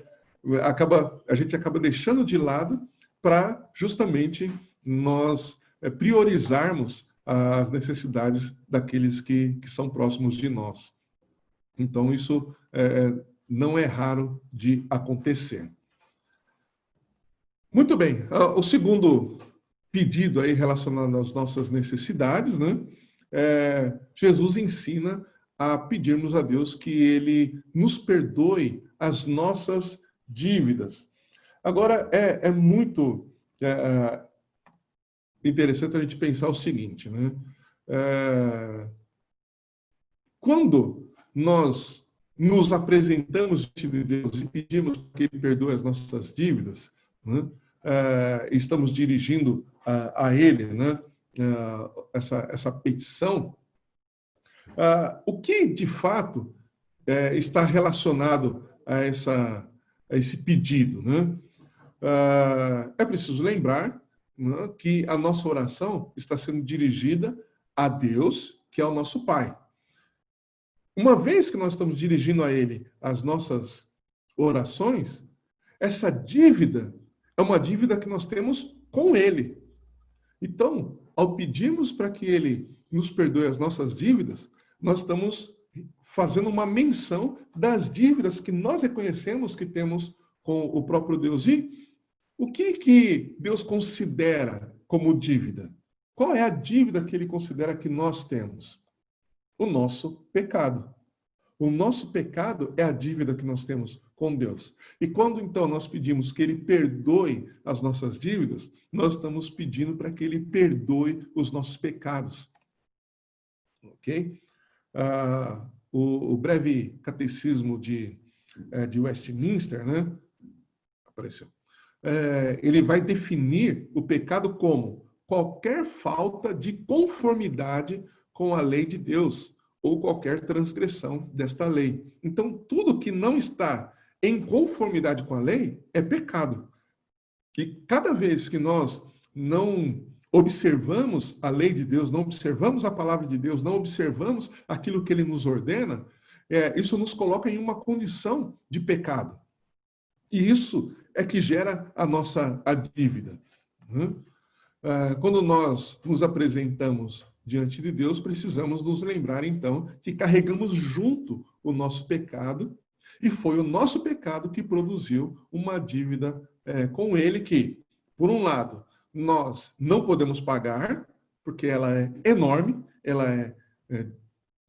A gente acaba deixando de lado para justamente nós priorizarmos as necessidades daqueles que são próximos de nós. Então, isso não é raro de acontecer. Muito bem. O segundo pedido aí relacionado às nossas necessidades, né? Jesus ensina a pedirmos a Deus que Ele nos perdoe as nossas dívidas. Agora, é muito interessante a gente pensar o seguinte, né? Quando nós nos apresentamos diante de Deus e pedimos que Ele perdoe as nossas dívidas, né? Estamos dirigindo a Ele, né? Essa petição, o que de fato está relacionado a esse pedido, né? É preciso lembrar, né, que a nossa oração está sendo dirigida a Deus, que é o nosso Pai. Uma vez que nós estamos dirigindo a Ele as nossas orações, essa dívida é uma dívida que nós temos com Ele. Então, ao pedirmos para que Ele nos perdoe as nossas dívidas, nós estamos fazendo uma menção das dívidas que nós reconhecemos que temos com o próprio Deus. E o que Deus considera como dívida? Qual é a dívida que Ele considera que nós temos? O nosso pecado. O nosso pecado é a dívida que nós temos com Deus. E quando, então, nós pedimos que Ele perdoe as nossas dívidas, nós estamos pedindo para que Ele perdoe os nossos pecados. Ok? O breve catecismo de Westminster, né? Apareceu. Ele vai definir o pecado como qualquer falta de conformidade com a lei de Deus, ou qualquer transgressão desta lei. Então, tudo que não está em conformidade com a lei é pecado. E cada vez que nós não observamos a lei de Deus, não observamos a palavra de Deus, não observamos aquilo que Ele nos ordena, isso nos coloca em uma condição de pecado. E isso é que gera a dívida. Né? Quando nós nos apresentamos diante de Deus, precisamos nos lembrar, então, que carregamos junto o nosso pecado, e foi o nosso pecado que produziu uma dívida com Ele que, por um lado, nós não podemos pagar, porque ela é enorme, ela é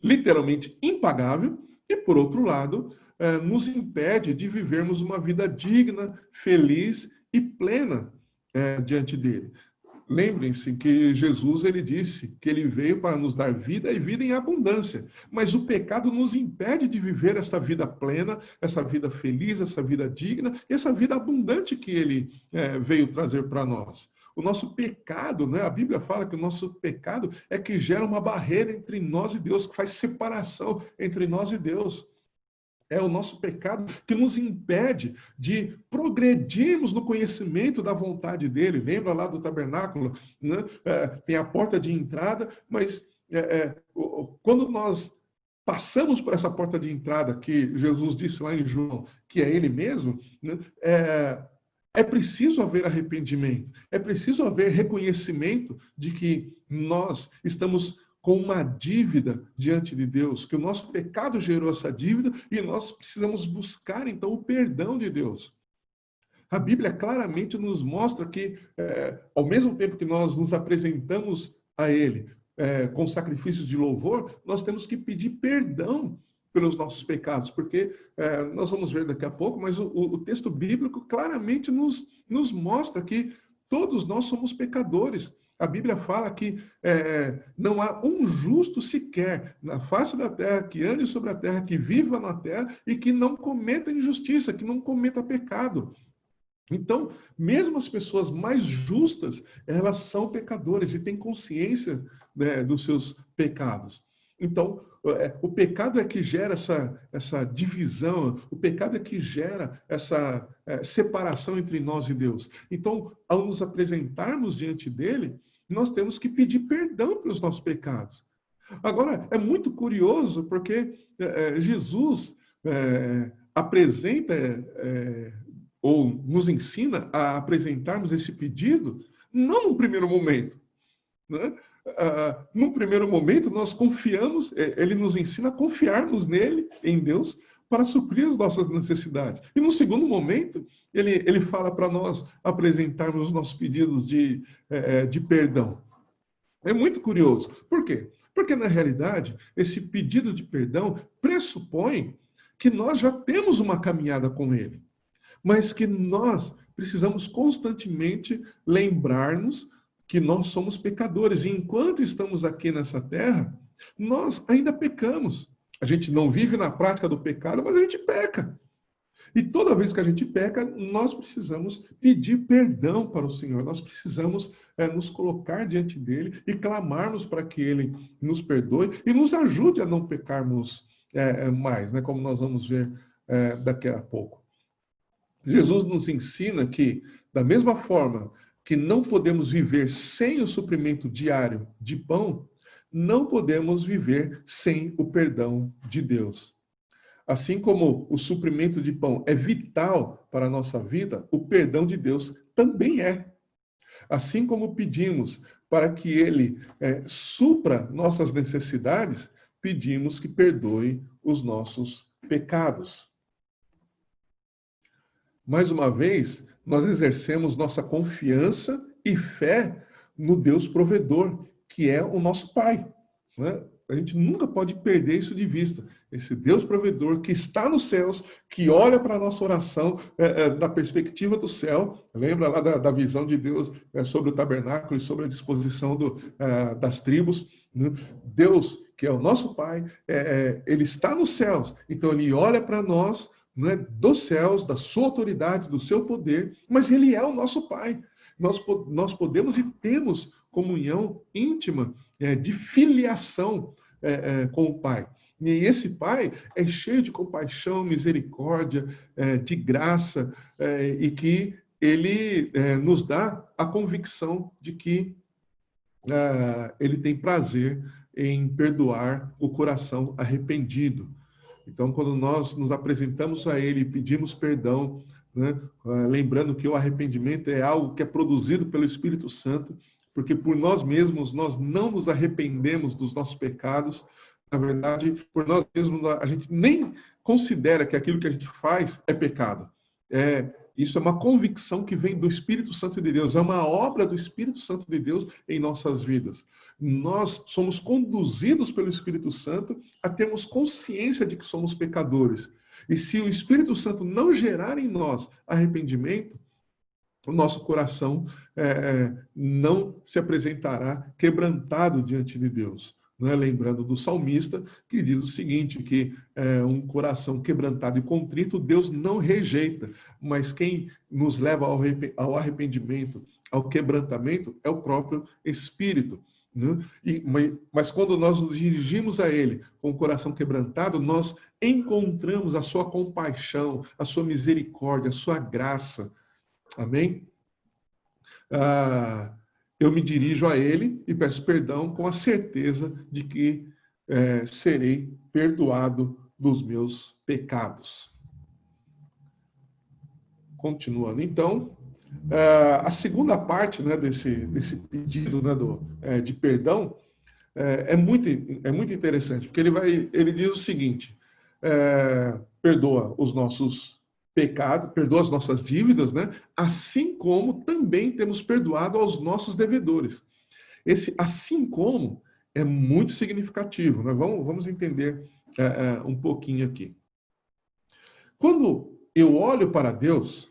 literalmente impagável, e, por outro lado, nos impede de vivermos uma vida digna, feliz e plena diante dele. Lembrem-se que Jesus, ele disse que ele veio para nos dar vida e vida em abundância. Mas o pecado nos impede de viver essa vida plena, essa vida feliz, essa vida digna, essa vida abundante que ele veio trazer para nós. O nosso pecado, né? A Bíblia fala que o nosso pecado é que gera uma barreira entre nós e Deus, que faz separação entre nós e Deus. É o nosso pecado que nos impede de progredirmos no conhecimento da vontade dele. Lembra lá do tabernáculo? Né? Tem a porta de entrada, mas quando nós passamos por essa porta de entrada, que Jesus disse lá em João, que é ele mesmo, né? É preciso haver arrependimento, é preciso haver reconhecimento de que nós estamos com uma dívida diante de Deus, que o nosso pecado gerou essa dívida e nós precisamos buscar, então, o perdão de Deus. A Bíblia claramente nos mostra que, ao mesmo tempo que nós nos apresentamos a Ele com sacrifícios de louvor, nós temos que pedir perdão pelos nossos pecados, porque nós vamos ver daqui a pouco, mas o texto bíblico claramente nos mostra que todos nós somos pecadores. A Bíblia fala que não há um justo sequer na face da terra, que ande sobre a terra, que viva na terra e que não cometa injustiça, que não cometa pecado. Então, mesmo as pessoas mais justas, elas são pecadores e têm consciência, né, dos seus pecados. Então, o pecado é que gera essa divisão, o pecado é que gera essa separação entre nós e Deus. Então, ao nos apresentarmos diante dele, nós temos que pedir perdão pelos nossos pecados. Agora, é muito curioso porque Jesus apresenta ou nos ensina a apresentarmos esse pedido, não num primeiro momento, né? Num primeiro momento, nós confiamos, ele nos ensina a confiarmos nele, em Deus, para suprir as nossas necessidades. E no segundo momento, ele fala para nós apresentarmos os nossos pedidos de perdão. É muito curioso. Por quê? Porque, na realidade, esse pedido de perdão pressupõe que nós já temos uma caminhada com ele, mas que nós precisamos constantemente lembrar-nos que nós somos pecadores. E enquanto estamos aqui nessa terra, nós ainda pecamos. A gente não vive na prática do pecado, mas a gente peca. E toda vez que a gente peca, nós precisamos pedir perdão para o Senhor. Nós precisamos nos colocar diante dele e clamarmos para que ele nos perdoe e nos ajude a não pecarmos mais, né? Como nós vamos ver daqui a pouco. Jesus nos ensina que, da mesma forma que não podemos viver sem o suprimento diário de pão, não podemos viver sem o perdão de Deus. Assim como o suprimento de pão é vital para a nossa vida, o perdão de Deus também é. Assim como pedimos para que Ele supra nossas necessidades, pedimos que perdoe os nossos pecados. Mais uma vez, nós exercemos nossa confiança e fé no Deus provedor, que é o nosso Pai, né? A gente nunca pode perder isso de vista. Esse Deus provedor que está nos céus, que olha para a nossa oração da perspectiva do céu. Lembra lá da visão de Deus sobre o tabernáculo e sobre a disposição das tribos, né? Deus, que é o nosso Pai, ele está nos céus. Então, ele olha para nós, né, dos céus, da sua autoridade, do seu poder, mas ele é o nosso Pai. Nós podemos e temos comunhão íntima de filiação com o Pai. E esse Pai é cheio de compaixão, misericórdia, de graça, e que ele nos dá a convicção de que ele tem prazer em perdoar o coração arrependido. Então, quando nós nos apresentamos a ele e pedimos perdão, né, lembrando que o arrependimento é algo que é produzido pelo Espírito Santo, porque por nós mesmos nós não nos arrependemos dos nossos pecados. Na verdade, por nós mesmos a gente nem considera que aquilo que a gente faz é pecado. Isso é uma convicção que vem do Espírito Santo de Deus, é uma obra do Espírito Santo de Deus em nossas vidas. Nós somos conduzidos pelo Espírito Santo a termos consciência de que somos pecadores. E se o Espírito Santo não gerar em nós arrependimento, o nosso coração não se apresentará quebrantado diante de Deus. Né? Lembrando do salmista, que diz o seguinte, que um coração quebrantado e contrito, Deus não rejeita, mas quem nos leva ao arrependimento, ao quebrantamento, é o próprio Espírito. Né? Mas quando nós nos dirigimos a Ele com o coração quebrantado, nós encontramos a sua compaixão, a sua misericórdia, a sua graça. Amém? Eu me dirijo a ele e peço perdão com a certeza de que serei perdoado dos meus pecados. Continuando, então, a segunda parte, né, desse pedido, né, de perdão é muito interessante, porque ele diz o seguinte, perdoa os nossos pecados, perdoa as nossas dívidas, né? Assim como também temos perdoado aos nossos devedores. Esse assim como é muito significativo, né? Vamos entender um pouquinho aqui. Quando eu olho para Deus,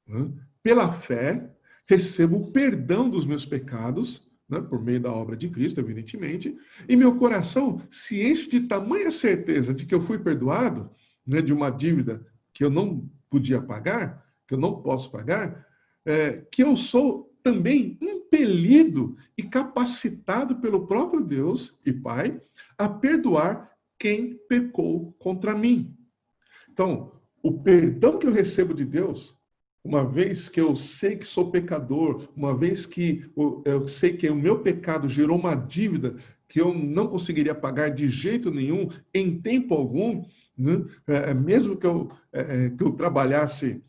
né, pela fé, recebo o perdão dos meus pecados, né, por meio da obra de Cristo, evidentemente, e meu coração se enche de tamanha certeza de que eu fui perdoado, né, de uma dívida que eu não podia pagar, que eu não posso pagar, que eu sou também impelido e capacitado pelo próprio Deus e Pai a perdoar quem pecou contra mim. Então, o perdão que eu recebo de Deus, uma vez que eu sei que sou pecador, uma vez que eu sei que o meu pecado gerou uma dívida que eu não conseguiria pagar de jeito nenhum, em tempo algum, né? Mesmo que eu trabalhasse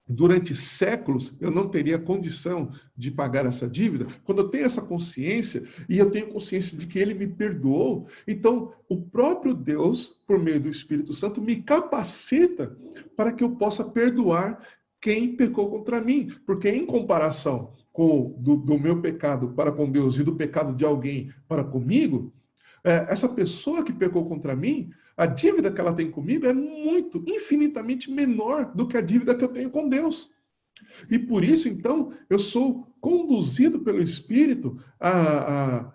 durante séculos eu não teria condição de pagar essa dívida, quando eu tenho essa consciência e eu tenho consciência de que ele me perdoou, então o próprio Deus, por meio do Espírito Santo, me capacita para que eu possa perdoar quem pecou contra mim, porque em comparação do meu pecado para com Deus e do pecado de alguém para comigo, essa pessoa que pecou contra mim, a dívida que ela tem comigo é muito, infinitamente menor do que a dívida que eu tenho com Deus. E por isso, então, eu sou conduzido pelo Espírito a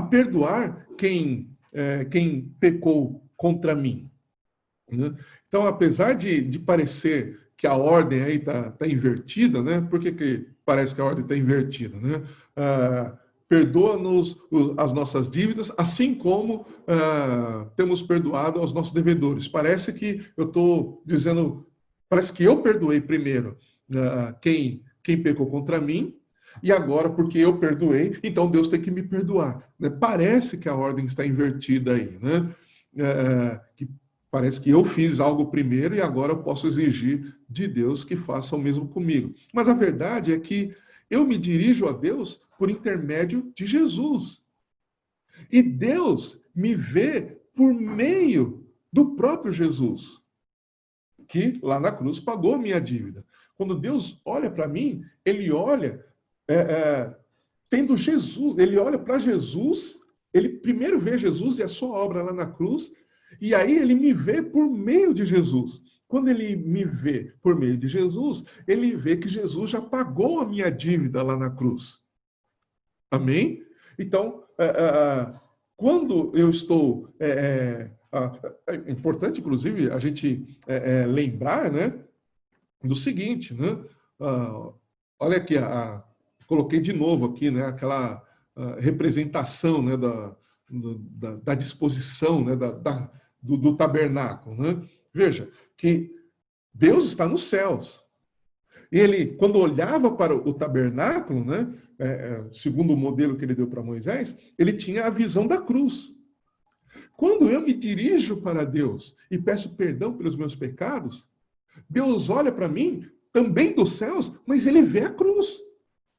perdoar quem pecou contra mim. Né? Então, apesar de parecer que a ordem aí tá invertida, né? Por que parece que a ordem está invertida? Né? Perdoa-nos as nossas dívidas, assim como temos perdoado aos nossos devedores. Parece que eu estou dizendo, parece que eu perdoei primeiro quem pecou contra mim, e agora, porque eu perdoei, então Deus tem que me perdoar. Né? Parece que a ordem está invertida aí, né? Que parece que eu fiz algo primeiro e agora eu posso exigir de Deus que faça o mesmo comigo. Mas a verdade é que eu me dirijo a Deus por intermédio de Jesus. E Deus me vê por meio do próprio Jesus, que lá na cruz pagou a minha dívida. Quando Deus olha para mim, ele olha tendo Jesus, ele olha para Jesus, ele primeiro vê Jesus e a sua obra lá na cruz, e aí ele me vê por meio de Jesus. Quando ele me vê por meio de Jesus, ele vê que Jesus já pagou a minha dívida lá na cruz. Amém? Então, quando eu estou... é importante, inclusive, a gente lembrar, né, do seguinte, né? Olha aqui, coloquei de novo aqui, né, aquela representação, né, da disposição, né, do tabernáculo. Né? Veja que Deus está nos céus. Ele, quando olhava para o tabernáculo, né, segundo o modelo que ele deu para Moisés, ele tinha a visão da cruz. Quando eu me dirijo para Deus e peço perdão pelos meus pecados, Deus olha para mim, também dos céus, mas ele vê a cruz.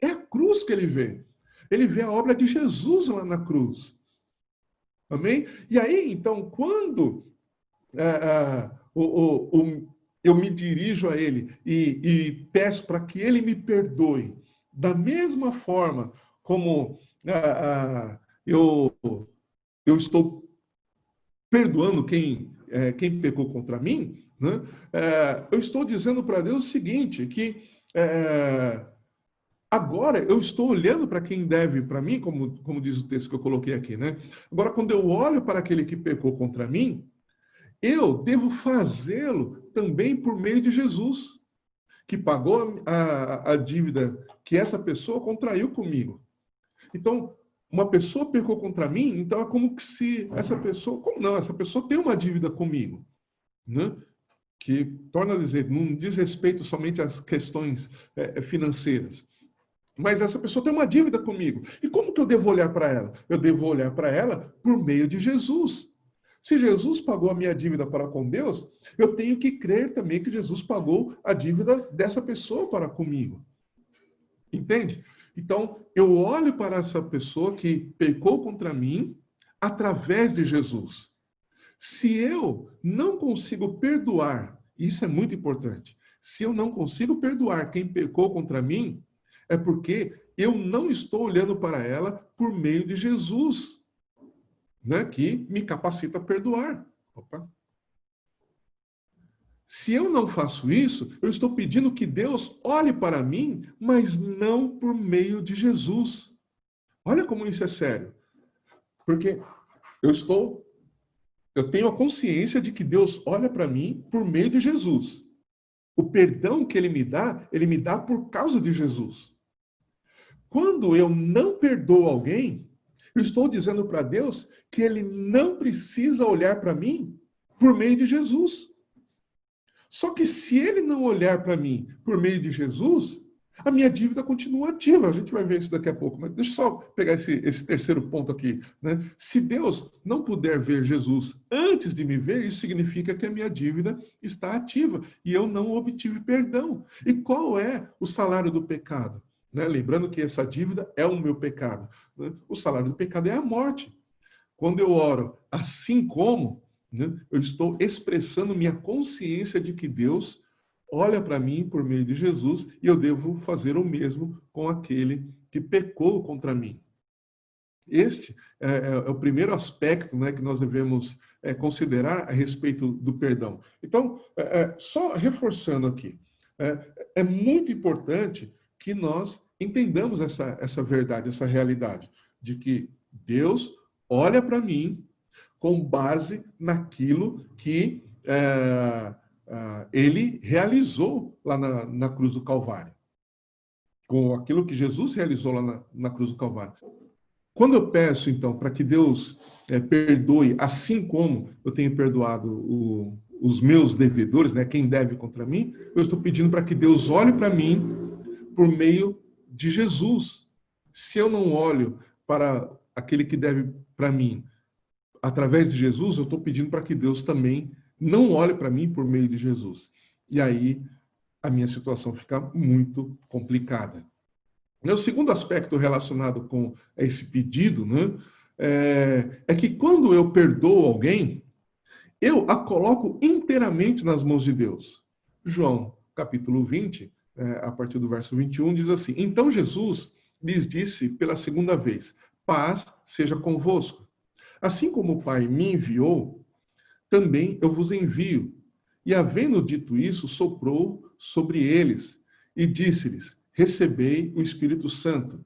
É a cruz que ele vê. Ele vê a obra de Jesus lá na cruz. Amém? E aí, então, quando eu me dirijo a ele e peço para que ele me perdoe, da mesma forma como eu estou perdoando quem pecou contra mim, né? Eu estou dizendo para Deus o seguinte, que agora eu estou olhando para quem deve para mim, como diz o texto que eu coloquei aqui, né? Agora, quando eu olho para aquele que pecou contra mim, eu devo fazê-lo também por meio de Jesus, que pagou a dívida que essa pessoa contraiu comigo. Então, uma pessoa pecou contra mim, então é como que se essa pessoa... Como não? Essa pessoa tem uma dívida comigo, né? Que, torna a dizer, não diz respeito somente às questões financeiras. Mas essa pessoa tem uma dívida comigo. E como que eu devo olhar para ela? Eu devo olhar para ela por meio de Jesus. Se Jesus pagou a minha dívida para com Deus, eu tenho que crer também que Jesus pagou a dívida dessa pessoa para comigo. Entende? Então, eu olho para essa pessoa que pecou contra mim através de Jesus. Se eu não consigo perdoar, isso é muito importante. Se eu não consigo perdoar quem pecou contra mim, é porque eu não estou olhando para ela por meio de Jesus, né, que me capacita a perdoar. Opa. Se eu não faço isso, eu estou pedindo que Deus olhe para mim, mas não por meio de Jesus. Olha como isso é sério. Porque eu tenho a consciência de que Deus olha para mim por meio de Jesus. O perdão que ele me dá por causa de Jesus. Quando eu não perdoo alguém, eu estou dizendo para Deus que ele não precisa olhar para mim por meio de Jesus. Só que se ele não olhar para mim por meio de Jesus, a minha dívida continua ativa. A gente vai ver isso daqui a pouco, mas deixa eu só pegar esse terceiro ponto aqui, né? Se Deus não puder ver Jesus antes de me ver, isso significa que a minha dívida está ativa e eu não obtive perdão. E qual é o salário do pecado? Né? Lembrando que essa dívida é o meu pecado, né? O salário do pecado é a morte. Quando eu oro assim como, né, eu estou expressando minha consciência de que Deus olha para mim por meio de Jesus e eu devo fazer o mesmo com aquele que pecou contra mim. Este é o primeiro aspecto, né, que nós devemos considerar a respeito do perdão. Então, só reforçando aqui, é muito importante que nós entendamos essa verdade, essa realidade, de que Deus olha para mim com base naquilo que ele realizou lá na cruz do Calvário. Com aquilo que Jesus realizou lá na cruz do Calvário. Quando eu peço, então, para que Deus perdoe, assim como eu tenho perdoado os meus devedores, né, quem deve contra mim, eu estou pedindo para que Deus olhe para mim por meio de Jesus. Se eu não olho para aquele que deve para mim através de Jesus, eu estou pedindo para que Deus também não olhe para mim por meio de Jesus. E aí a minha situação fica muito complicada. O segundo aspecto relacionado com esse pedido, né, é que quando eu perdoo alguém, eu a coloco inteiramente nas mãos de Deus. João, capítulo 20, a partir do verso 21, diz assim: Então Jesus lhes disse pela segunda vez: Paz seja convosco. Assim como o Pai me enviou, também eu vos envio. E havendo dito isso, soprou sobre eles e disse-lhes: Recebei o Espírito Santo.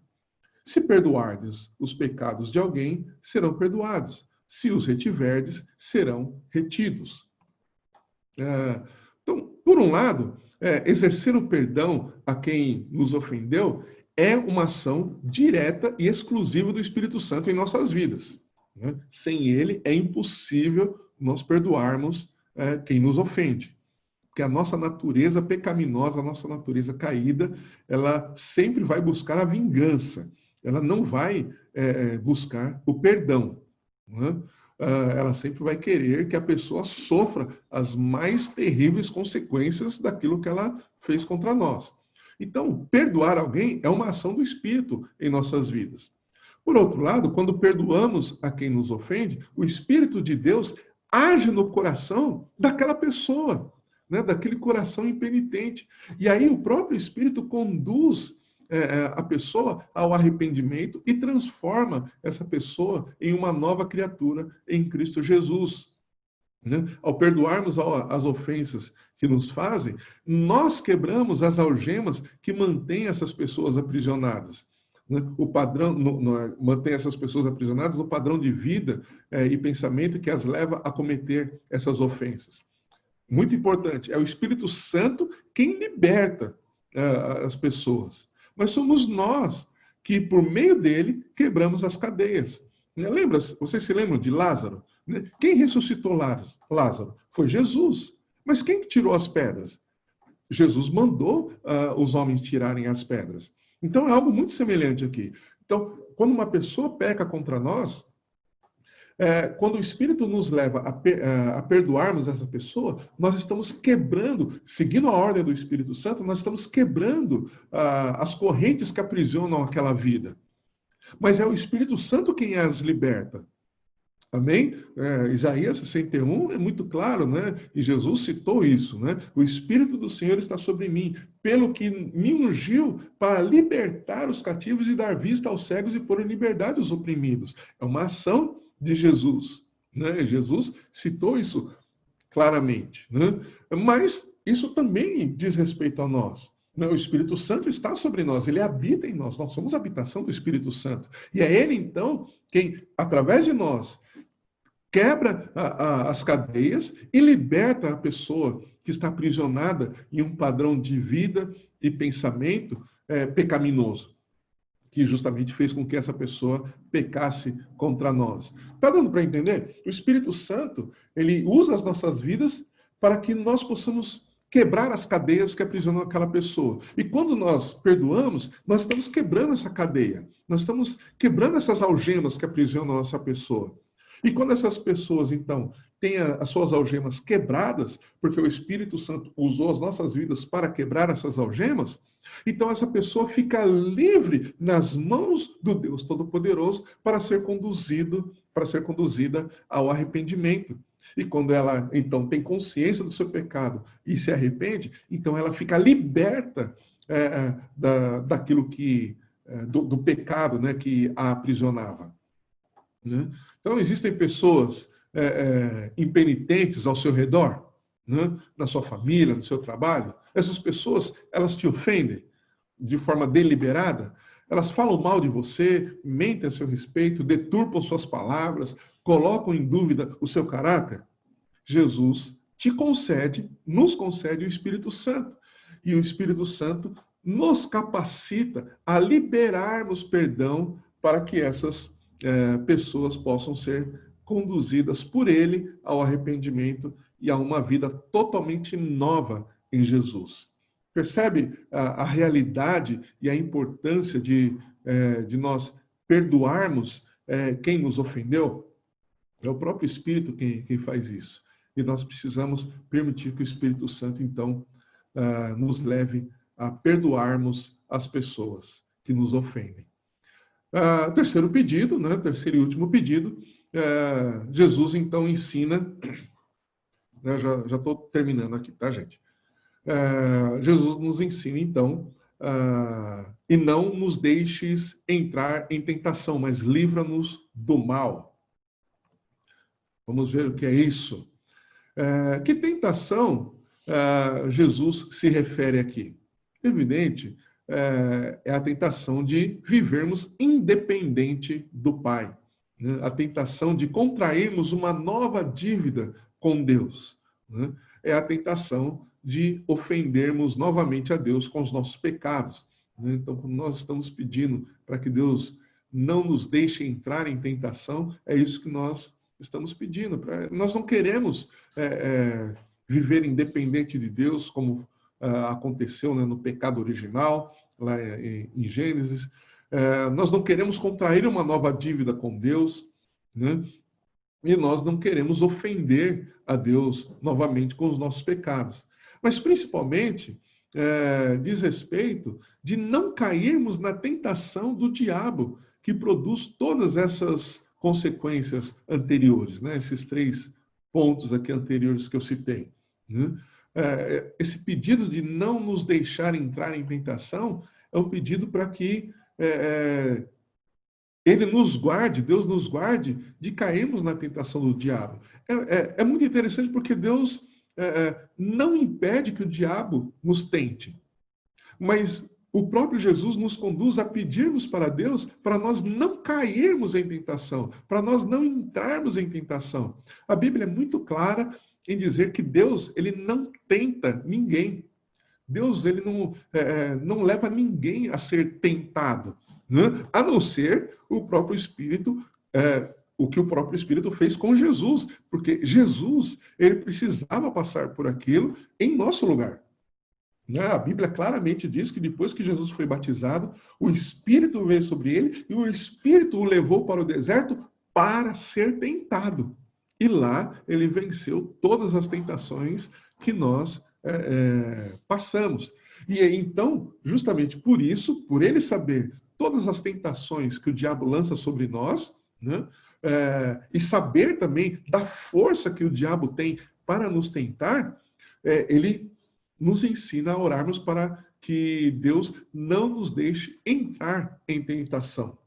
Se perdoardes os pecados de alguém, serão perdoados. Se os retiverdes, serão retidos. Então, por um lado, exercer o perdão a quem nos ofendeu é uma ação direta e exclusiva do Espírito Santo em nossas vidas. Né? Sem ele, é impossível nós perdoarmos quem nos ofende. Porque a nossa natureza pecaminosa, a nossa natureza caída, ela sempre vai buscar a vingança. Ela não vai buscar o perdão. Né? Ela sempre vai querer que a pessoa sofra as mais terríveis consequências daquilo que ela fez contra nós. Então, perdoar alguém é uma ação do Espírito em nossas vidas. Por outro lado, quando perdoamos a quem nos ofende, o Espírito de Deus age no coração daquela pessoa, né, daquele coração impenitente. E aí o próprio Espírito conduz a pessoa ao arrependimento e transforma essa pessoa em uma nova criatura em Cristo Jesus. Né? Ao perdoarmos as ofensas que nos fazem, nós quebramos as algemas que mantêm essas pessoas aprisionadas. O padrão mantém essas pessoas aprisionadas no padrão de vida e pensamento que as leva a cometer essas ofensas. Muito importante, é o Espírito Santo quem liberta as pessoas. Mas somos nós que, por meio dele, quebramos as cadeias. Vocês se lembram de Lázaro? Quem ressuscitou Lázaro? Foi Jesus. Mas quem tirou as pedras? Jesus mandou os homens tirarem as pedras. Então é algo muito semelhante aqui. Então, quando uma pessoa peca contra nós, quando o Espírito nos leva a perdoarmos essa pessoa, nós estamos quebrando, seguindo a ordem do Espírito Santo, nós estamos quebrando as correntes que aprisionam aquela vida. Mas é o Espírito Santo quem as liberta. Amém? Isaías 61 é muito claro, né? E Jesus citou isso, né? O Espírito do Senhor está sobre mim, pelo que me ungiu para libertar os cativos e dar vista aos cegos e pôr em liberdade os oprimidos. É uma ação de Jesus, né? Jesus citou isso claramente, né? Mas isso também diz respeito a nós. O Espírito Santo está sobre nós, ele habita em nós, nós somos a habitação do Espírito Santo. E é ele, então, quem, através de nós, quebra as cadeias e liberta a pessoa que está aprisionada em um padrão de vida e pensamento pecaminoso, que justamente fez com que essa pessoa pecasse contra nós. Está dando para entender? O Espírito Santo, ele usa as nossas vidas para que nós possamos quebrar as cadeias que aprisionam aquela pessoa. E quando nós perdoamos, nós estamos quebrando essa cadeia. Nós estamos quebrando essas algemas que aprisionam essa pessoa. E quando essas pessoas, então, têm as suas algemas quebradas, porque o Espírito Santo usou as nossas vidas para quebrar essas algemas, então essa pessoa fica livre nas mãos do Deus Todo-Poderoso para ser conduzida ao arrependimento. E quando ela, então, tem consciência do seu pecado e se arrepende, então ela fica liberta daquilo que, do pecado, né, que a aprisionava. Né? Então, existem pessoas impenitentes ao seu redor, né? Na sua família, no seu trabalho. Essas pessoas, elas te ofendem de forma deliberada, elas falam mal de você, mentem a seu respeito, deturpam suas palavras, colocam em dúvida o seu caráter. Jesus nos concede o Espírito Santo. E o Espírito Santo nos capacita a liberarmos perdão para que essas pessoas possam ser conduzidas por Ele ao arrependimento e a uma vida totalmente nova em Jesus. Percebe a realidade e a importância de nós perdoarmos quem nos ofendeu? É o próprio Espírito quem faz isso. E nós precisamos permitir que o Espírito Santo, então, nos leve a perdoarmos as pessoas que nos ofendem. Terceiro pedido, né? Terceiro e último pedido, Jesus, então, ensina... né, já estou terminando aqui, tá, gente? Jesus nos ensina, então, e não nos deixes entrar em tentação, mas livra-nos do mal. Vamos ver o que é isso. Que tentação Jesus se refere aqui? Evidente, é a tentação de vivermos independente do Pai. Né? A tentação de contrairmos uma nova dívida com Deus. Né? É a tentação de ofendermos novamente a Deus com os nossos pecados. Né? Então, quando nós estamos pedindo para que Deus não nos deixe entrar em tentação, é isso que nós estamos pedindo. Nós não queremos viver independente de Deus, como aconteceu, né, no pecado original, lá em Gênesis. Nós não queremos contrair uma nova dívida com Deus, né? E nós não queremos ofender a Deus novamente com os nossos pecados. Mas, principalmente, diz respeito de não cairmos na tentação do diabo, que produz todas essas consequências anteriores, né? Esses 3 pontos aqui anteriores que eu citei. Né? Esse pedido de não nos deixar entrar em tentação é um pedido para que Ele nos guarde, Deus nos guarde de cairmos na tentação do diabo. É muito interessante porque Deus não impede que o diabo nos tente, mas o próprio Jesus nos conduz a pedirmos para Deus para nós não cairmos em tentação, para nós não entrarmos em tentação. A Bíblia é muito clara em dizer que Deus, ele não tenta ninguém. Deus, ele não leva ninguém a ser tentado, né? A não ser o próprio Espírito, o que o próprio Espírito fez com Jesus, porque Jesus, ele precisava passar por aquilo em nosso lugar. A Bíblia claramente diz que depois que Jesus foi batizado, o Espírito veio sobre ele e o Espírito o levou para o deserto para ser tentado. E lá ele venceu todas as tentações que nós passamos. E então, justamente por isso, por ele saber todas as tentações que o diabo lança sobre nós, né, e saber também da força que o diabo tem para nos tentar, ele nos ensina a orarmos para que Deus não nos deixe entrar em tentação.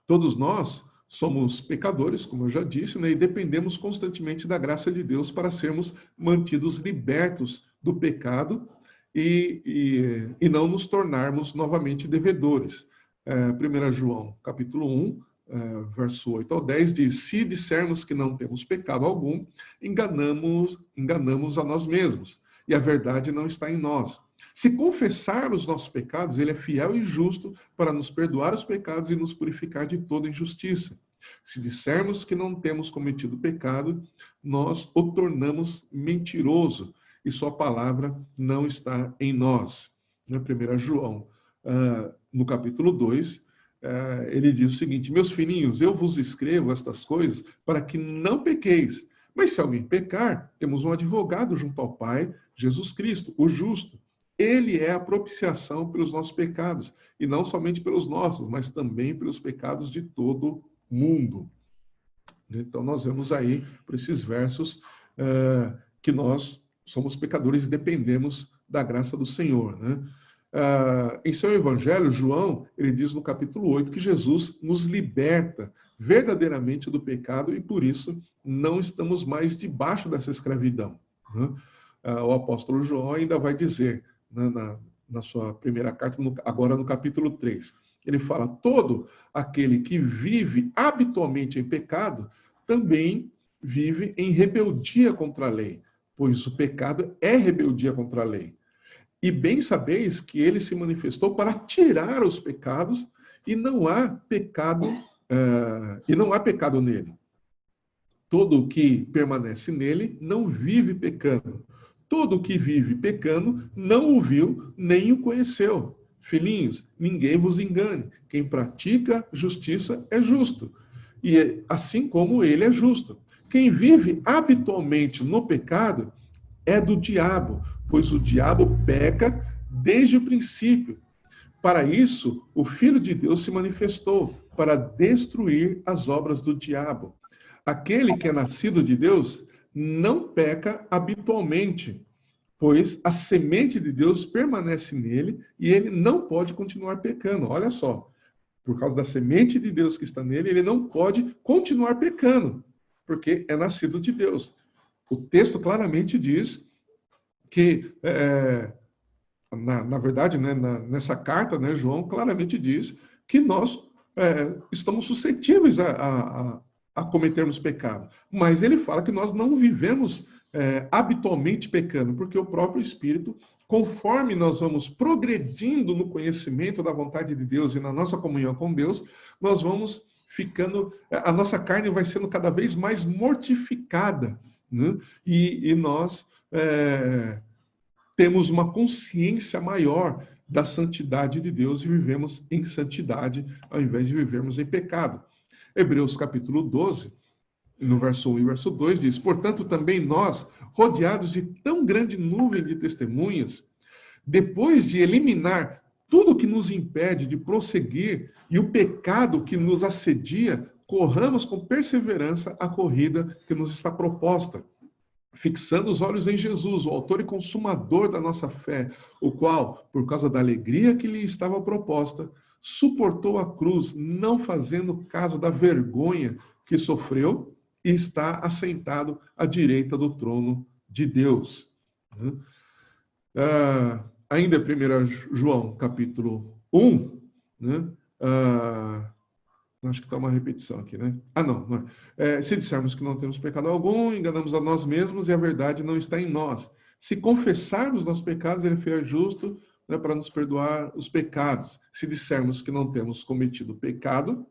Todos nós somos pecadores, como eu já disse, né, e dependemos constantemente da graça de Deus para sermos mantidos libertos do pecado e não nos tornarmos novamente devedores. 1 João, capítulo 1, verso 8 ao 10, diz: se dissermos que não temos pecado algum, enganamos a nós mesmos, e a verdade não está em nós. Se confessarmos nossos pecados, ele é fiel e justo para nos perdoar os pecados e nos purificar de toda injustiça. Se dissermos que não temos cometido pecado, nós o tornamos mentiroso e sua palavra não está em nós. Na 1 João, no capítulo 2, ele diz o seguinte: meus filhinhos, eu vos escrevo estas coisas para que não pequeis. Mas se alguém pecar, temos um advogado junto ao Pai, Jesus Cristo, o justo. Ele é a propiciação pelos nossos pecados, e não somente pelos nossos, mas também pelos pecados de todo mundo. Então, nós vemos aí, por esses versos, que nós somos pecadores e dependemos da graça do Senhor, né? Em seu evangelho, João, ele diz no capítulo 8 que Jesus nos liberta verdadeiramente do pecado e, por isso, não estamos mais debaixo dessa escravidão, né? O apóstolo João ainda vai dizer, né, na sua primeira carta, agora no capítulo 3, ele fala: todo aquele que vive habitualmente em pecado também vive em rebeldia contra a lei, pois o pecado é rebeldia contra a lei. E bem sabeis que ele se manifestou para tirar os pecados, e não há pecado, nele. Todo o que permanece nele não vive pecando. Todo o que vive pecando não o viu nem o conheceu. Filhinhos, ninguém vos engane. Quem pratica justiça é justo, e assim como ele é justo. Quem vive habitualmente no pecado é do diabo, pois o diabo peca desde o princípio. Para isso, o Filho de Deus se manifestou, para destruir as obras do diabo. Aquele que é nascido de Deus não peca habitualmente, pois a semente de Deus permanece nele e ele não pode continuar pecando. Olha só, por causa da semente de Deus que está nele, ele não pode continuar pecando, porque é nascido de Deus. O texto claramente diz que, na verdade, né, nessa carta, né, João claramente diz que nós estamos suscetíveis a cometermos pecado. Mas ele fala que nós não vivemos habitualmente pecando, porque o próprio Espírito, conforme nós vamos progredindo no conhecimento da vontade de Deus e na nossa comunhão com Deus, nós vamos ficando, a nossa carne vai sendo cada vez mais mortificada, né? E nós temos uma consciência maior da santidade de Deus e vivemos em santidade ao invés de vivermos em pecado. Hebreus capítulo 12, no verso 1 e verso 2, diz: portanto, também nós, rodeados de tão grande nuvem de testemunhas, depois de eliminar tudo que nos impede de prosseguir e o pecado que nos assedia, corramos com perseverança a corrida que nos está proposta, fixando os olhos em Jesus, o autor e consumador da nossa fé, o qual, por causa da alegria que lhe estava proposta, suportou a cruz, não fazendo caso da vergonha que sofreu, e está assentado à direita do trono de Deus. Ainda 1 João, capítulo 1, né? Acho que está uma repetição aqui, né? Não é. Se dissermos que não temos pecado algum, enganamos a nós mesmos e a verdade não está em nós. Se confessarmos nossos pecados, ele é justo, né, para nos perdoar os pecados. Se dissermos que não temos cometido pecado,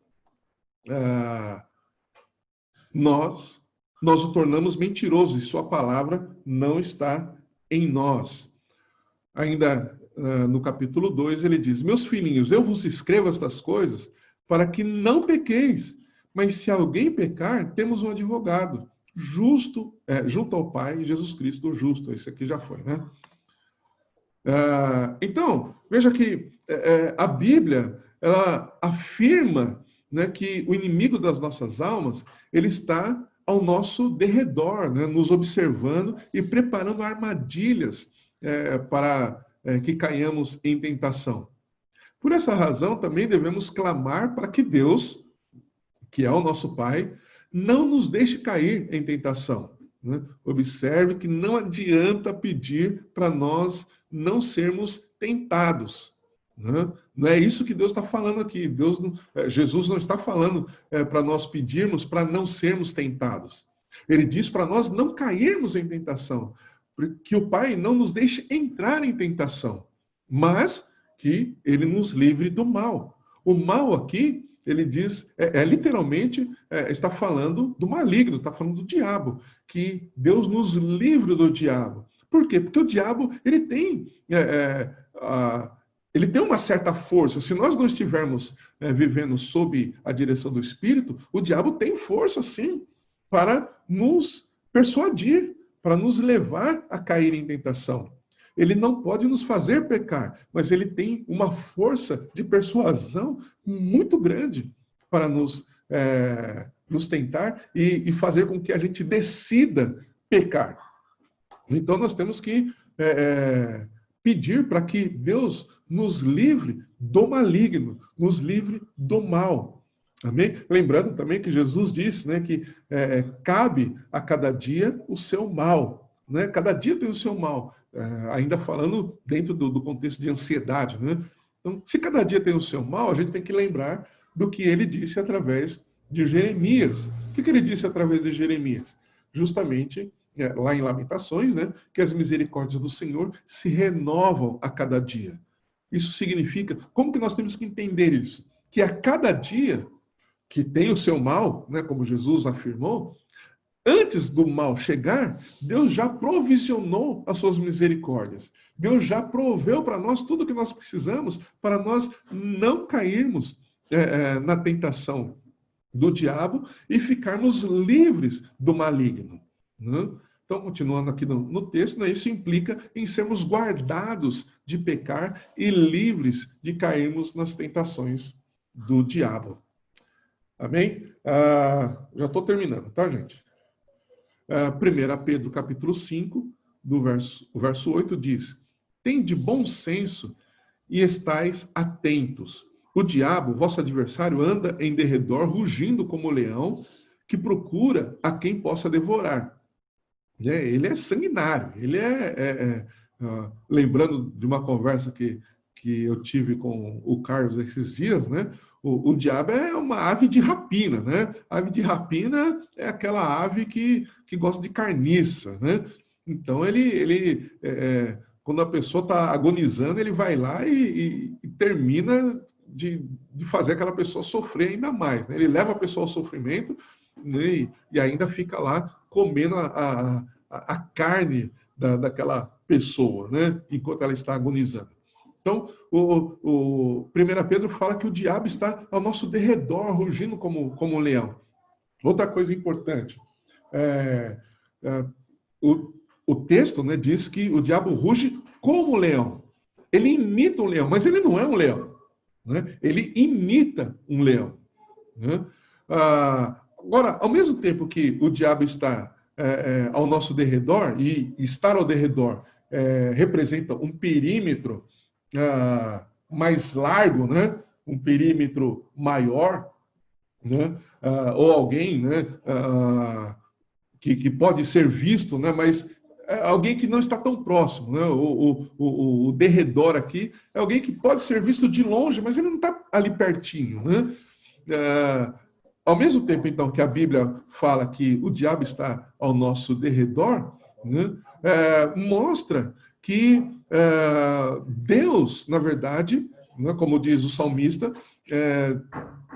nós o tornamos mentiroso e sua palavra não está em nós. Ainda no capítulo 2, ele diz: meus filhinhos, eu vos escrevo estas coisas para que não pequeis, mas se alguém pecar, temos um advogado, justo, junto ao Pai, Jesus Cristo, o justo. Esse aqui já foi, né? Então, veja que a Bíblia, ela afirma, né, que o inimigo das nossas almas, ele está ao nosso derredor, né, nos observando e preparando armadilhas para que caiamos em tentação. Por essa razão, também devemos clamar para que Deus, que é o nosso Pai, não nos deixe cair em tentação, né? Observe que não adianta pedir para nós não sermos tentados, né? Não é isso que Deus está falando aqui. Jesus não está falando para nós pedirmos para não sermos tentados. Ele diz para nós não cairmos em tentação, que o Pai não nos deixe entrar em tentação, mas que ele nos livre do mal. O mal aqui, ele diz, literalmente, está falando do maligno, está falando do diabo, que Deus nos livre do diabo. Por quê? Porque o diabo, ele tem uma certa força. Se nós não estivermos vivendo sob a direção do Espírito, o diabo tem força, sim, para nos persuadir, para nos levar a cair em tentação. Ele não pode nos fazer pecar, mas ele tem uma força de persuasão muito grande para nos tentar e fazer com que a gente decida pecar. Então nós temos que pedir para que Deus nos livre do maligno, nos livre do mal. Amém? Lembrando também que Jesus disse, né, que cabe a cada dia o seu mal. Né? Cada dia tem o seu mal. Ainda falando dentro do contexto de ansiedade. Né? Então, se cada dia tem o seu mal, a gente tem que lembrar do que ele disse através de Jeremias. O que ele disse através de Jeremias? Justamente, lá em Lamentações, né, que as misericórdias do Senhor se renovam a cada dia. Isso significa, como que nós temos que entender isso? Que a cada dia que tem o seu mal, né, como Jesus afirmou, antes do mal chegar, Deus já provisionou as suas misericórdias. Deus já proveu para nós tudo o que nós precisamos para nós não cairmos na tentação do diabo e ficarmos livres do maligno. Né? Então, continuando aqui no texto, né, isso implica em sermos guardados de pecar e livres de cairmos nas tentações do diabo. Amém? Já estou terminando, tá, gente? 1 Pedro, capítulo 5, o verso 8, diz: Tende bom senso e estais atentos. O diabo, vosso adversário, anda em derredor, rugindo como leão, que procura a quem possa devorar. Ele é sanguinário. Ele lembrando de uma conversa que eu tive com o Carlos esses dias, né? O diabo é uma ave de rapina, né? A ave de rapina é aquela ave que gosta de carniça, né? Então, quando a pessoa está agonizando, ele vai lá e termina de fazer aquela pessoa sofrer ainda mais, né? Ele leva a pessoa ao sofrimento, né? E ainda fica lá comendo a carne daquela pessoa, né? Enquanto ela está agonizando. Então, o 1 Pedro fala que o diabo está ao nosso derredor, rugindo como um leão. Outra coisa importante, o texto, né, diz que o diabo ruge como um leão. Ele imita um leão, mas ele não é um leão. Né? Ele imita um leão. Né? Agora, ao mesmo tempo que o diabo está ao nosso derredor, e estar ao derredor representa um perímetro mais largo, né? Um perímetro maior, né? Ou alguém, né? Que pode ser visto, né? Mas alguém que não está tão próximo. Né? O derredor aqui é alguém que pode ser visto de longe, mas ele não está ali pertinho. Né? Ao mesmo tempo, então, que a Bíblia fala que o diabo está ao nosso derredor, né? Mostra que Deus, na verdade, né, como diz o salmista,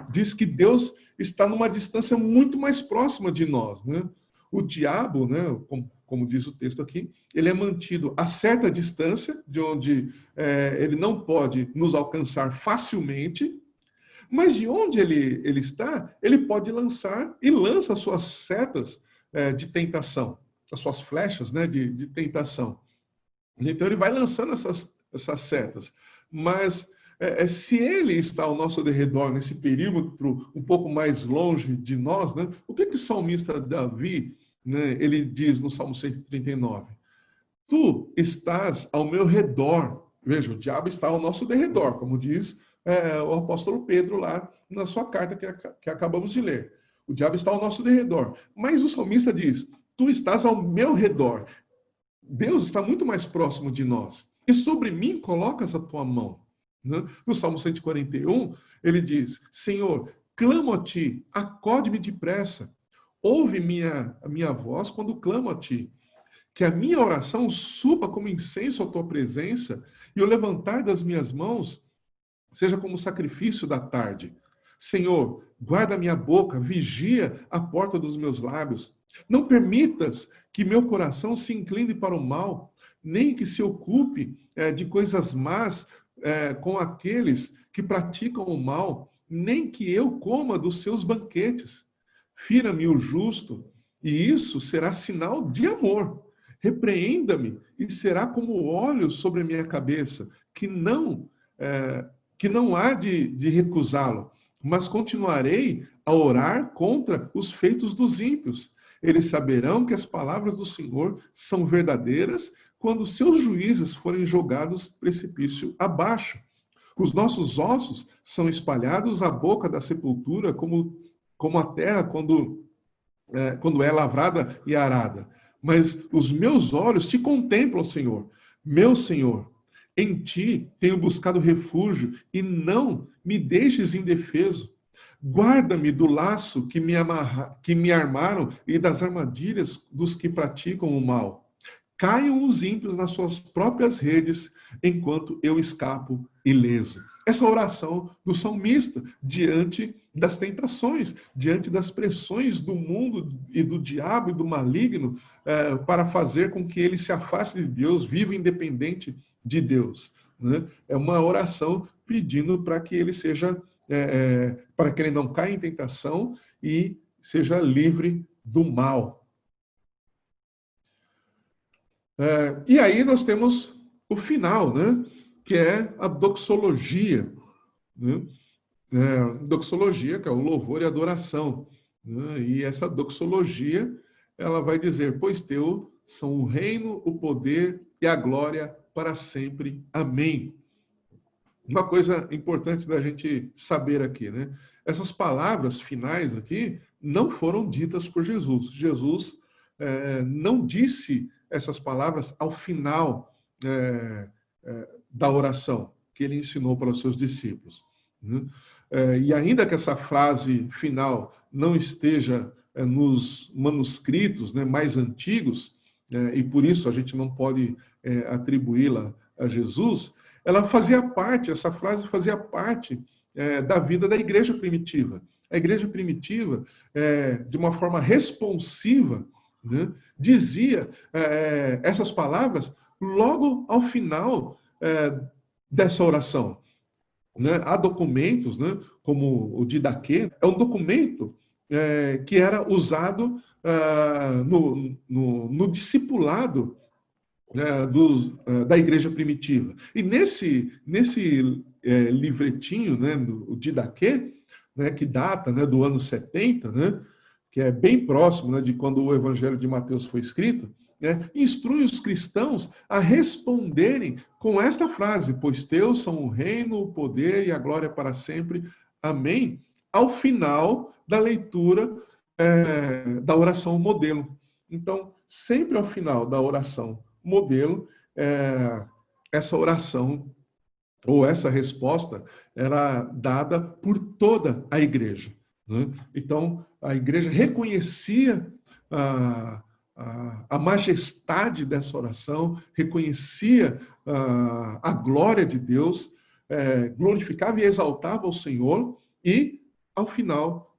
diz que Deus está numa distância muito mais próxima de nós. Né? O diabo, né, como diz o texto aqui, ele é mantido a certa distância, de onde ele não pode nos alcançar facilmente, mas de onde ele está, ele pode lançar e lança as suas setas de tentação, as suas flechas, né, de tentação. Então ele vai lançando essas setas. Mas se ele está ao nosso derredor, nesse perímetro um pouco mais longe de nós, né, o que o salmista Davi, né, ele diz no Salmo 139? Tu estás ao meu redor. Veja, o diabo está ao nosso derredor, como diz o apóstolo Pedro lá na sua carta que acabamos de ler. O diabo está ao nosso derredor. Mas o salmista diz, tu estás ao meu redor. Deus está muito mais próximo de nós. E sobre mim colocas a tua mão. Né? No Salmo 141, ele diz, Senhor, clamo a ti, acode-me depressa. Ouve a minha voz quando clamo a ti. Que a minha oração suba como incenso à tua presença e o levantar das minhas mãos seja como sacrifício da tarde. Senhor, guarda minha boca, vigia a porta dos meus lábios. Não permitas que meu coração se incline para o mal, nem que se ocupe de coisas más com aqueles que praticam o mal, nem que eu coma dos seus banquetes. Fira-me o justo, e isso será sinal de amor. Repreenda-me, e será como óleo sobre a minha cabeça, que não há de recusá-lo, mas continuarei a orar contra os feitos dos ímpios. Eles saberão que as palavras do Senhor são verdadeiras quando seus juízes forem jogados precipício abaixo. Os nossos ossos são espalhados à boca da sepultura, como a terra quando é lavrada e arada. Mas os meus olhos te contemplam, Senhor. Meu Senhor, em ti tenho buscado refúgio e não me deixes indefeso. Guarda-me do laço que me armaram e das armadilhas dos que praticam o mal. Caiam os ímpios nas suas próprias redes, enquanto eu escapo ileso. Essa oração do salmista diante das tentações, diante das pressões do mundo e do diabo e do maligno, para fazer com que ele se afaste de Deus, viva independente de Deus. Né? É uma oração pedindo para que ele seja, para que ele não caia em tentação e seja livre do mal. E aí nós temos o final, né? Que é a doxologia. Né? Doxologia, que é o louvor e adoração. Né? E essa doxologia, ela vai dizer, pois teu são o reino, o poder e a glória para sempre. Amém. Uma coisa importante da gente saber aqui, né? Essas palavras finais aqui não foram ditas por Jesus. Jesus não disse essas palavras ao final da oração que ele ensinou para os seus discípulos. Né? E ainda que essa frase final não esteja nos manuscritos, né, mais antigos, e por isso a gente não pode atribuí-la a Jesus, essa frase fazia parte da vida da igreja primitiva. A igreja primitiva, de uma forma responsiva, né, dizia essas palavras logo ao final dessa oração. Né? Há documentos, né, como o Didaquê, é um documento que era usado no discipulado da igreja primitiva. E nesse livretinho, né, o Didaquê, né, que data, né, do ano 70, né, que é bem próximo, né, de quando o Evangelho de Mateus foi escrito, né, instrui os cristãos a responderem com esta frase, pois teus são o reino, o poder e a glória para sempre. Amém. Ao final da leitura da oração modelo. Então, sempre ao final da oração modelo, essa oração ou essa resposta era dada por toda a igreja. Né? Então, a igreja reconhecia a majestade dessa oração, reconhecia a glória de Deus, glorificava e exaltava o Senhor e, ao final,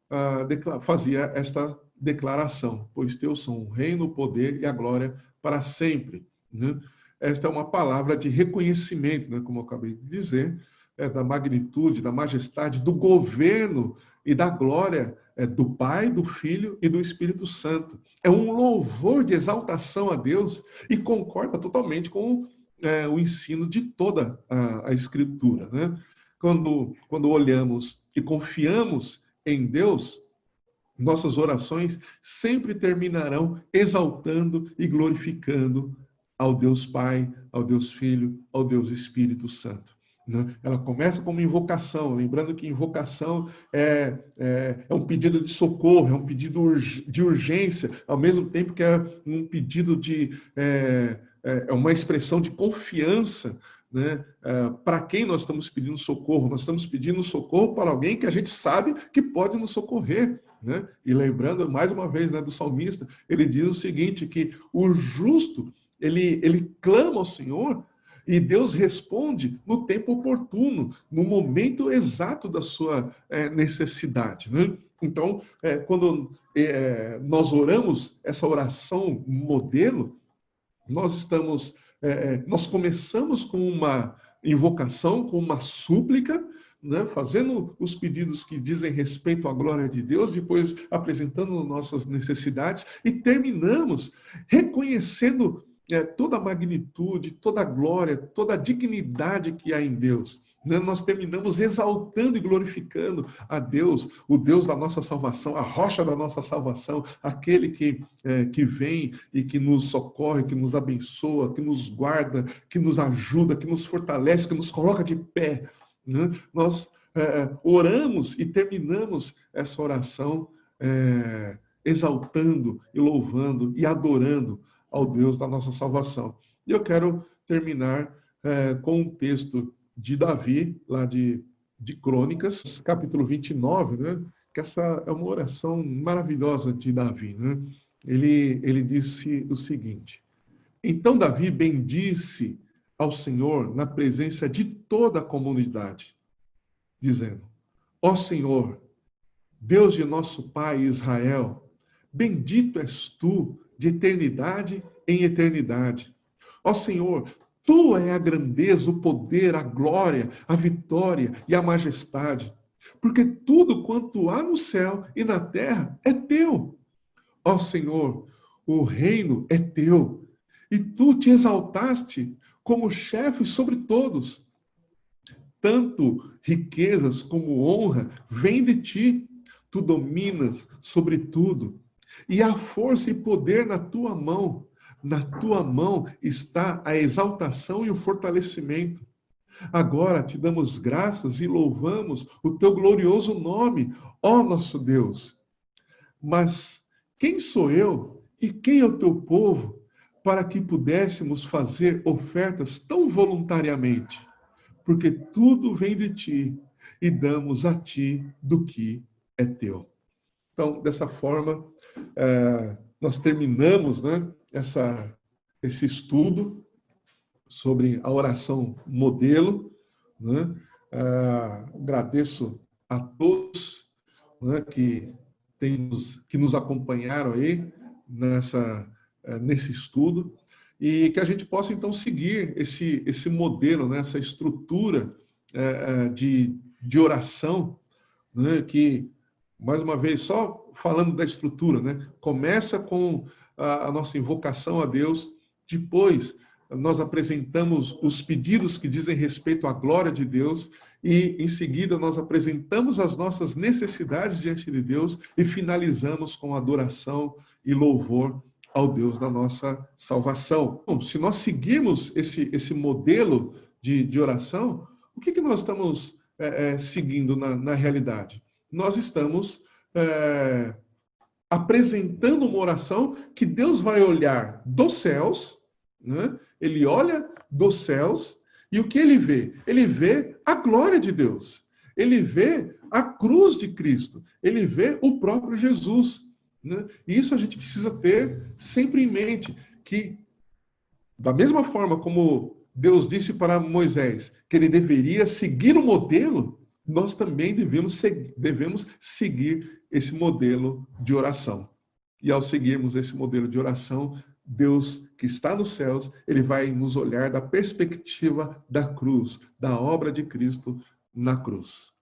fazia esta declaração, pois teus são o reino, o poder e a glória para sempre. Né? Esta é uma palavra de reconhecimento, né, como eu acabei de dizer, da magnitude, da majestade, do governo e da glória do Pai, do Filho e do Espírito Santo. É um louvor de exaltação a Deus e concorda totalmente com o ensino de toda a Escritura. Né? Quando olhamos e confiamos em Deus, nossas orações sempre terminarão exaltando e glorificando ao Deus Pai, ao Deus Filho, ao Deus Espírito Santo. Ela começa como invocação, lembrando que invocação é um pedido de socorro, é um pedido de urgência, ao mesmo tempo que é um pedido é uma expressão de confiança, né? Para quem nós estamos pedindo socorro? Nós estamos pedindo socorro para alguém que a gente sabe que pode nos socorrer. Né? E lembrando, mais uma vez, né, do salmista, ele diz o seguinte, que o justo, ele clama ao Senhor E Deus responde no tempo oportuno, no momento exato da sua necessidade, né? Então, quando nós oramos essa oração modelo, nós começamos com uma invocação, com uma súplica, né, fazendo os pedidos que dizem respeito à glória de Deus, depois apresentando nossas necessidades e terminamos reconhecendo toda a magnitude, toda a glória, toda a dignidade que há em Deus. Nós terminamos exaltando e glorificando a Deus, o Deus da nossa salvação, a rocha da nossa salvação, aquele que vem e que nos socorre, que nos abençoa, que nos guarda, que nos ajuda, que nos fortalece, que nos coloca de pé. Nós oramos e terminamos essa oração exaltando e louvando e adorando ao Deus da nossa salvação. E eu quero terminar com um texto de Davi, lá de Crônicas, capítulo 29, né? Que essa é uma oração maravilhosa de Davi, né? Ele disse o seguinte: então Davi bendisse ao Senhor na presença de toda a comunidade, dizendo: ó Senhor, Deus de nosso pai Israel, bendito és tu de eternidade em eternidade. Ó Senhor, tua é a grandeza, o poder, a glória, a vitória e a majestade, porque tudo quanto há no céu e na terra é teu. Ó Senhor, o reino é teu, e tu te exaltaste como chefe sobre todos. Tanto riquezas como honra vêm de ti, tu dominas sobre tudo, e há força e poder na tua mão. Na tua mão está a exaltação e o fortalecimento. Agora te damos graças e louvamos o teu glorioso nome, ó nosso Deus. Mas quem sou eu e quem é o teu povo para que pudéssemos fazer ofertas tão voluntariamente? Porque tudo vem de ti e damos a ti do que é teu. Então, dessa forma, nós terminamos, né, esse estudo sobre a oração modelo, né? Agradeço a todos, né, que nos acompanharam aí nesse estudo, e que a gente possa então seguir esse modelo, né, essa estrutura de oração, né, que, mais uma vez, só falando da estrutura, né, começa com a nossa invocação a Deus, depois nós apresentamos os pedidos que dizem respeito à glória de Deus, e em seguida nós apresentamos as nossas necessidades diante de Deus e finalizamos com adoração e louvor ao Deus da nossa salvação. Bom, se nós seguirmos esse modelo de oração, o que nós estamos seguindo na realidade? Nós estamos apresentando uma oração que Deus vai olhar dos céus, né? Ele olha dos céus e o que ele vê? Ele vê a glória de Deus. Ele vê a cruz de Cristo. Ele vê o próprio Jesus, né? E isso a gente precisa ter sempre em mente, que da mesma forma como Deus disse para Moisés que ele deveria seguir o modelo, nós também devemos seguir esse modelo de oração. E ao seguirmos esse modelo de oração, Deus que está nos céus, ele vai nos olhar da perspectiva da cruz, da obra de Cristo na cruz.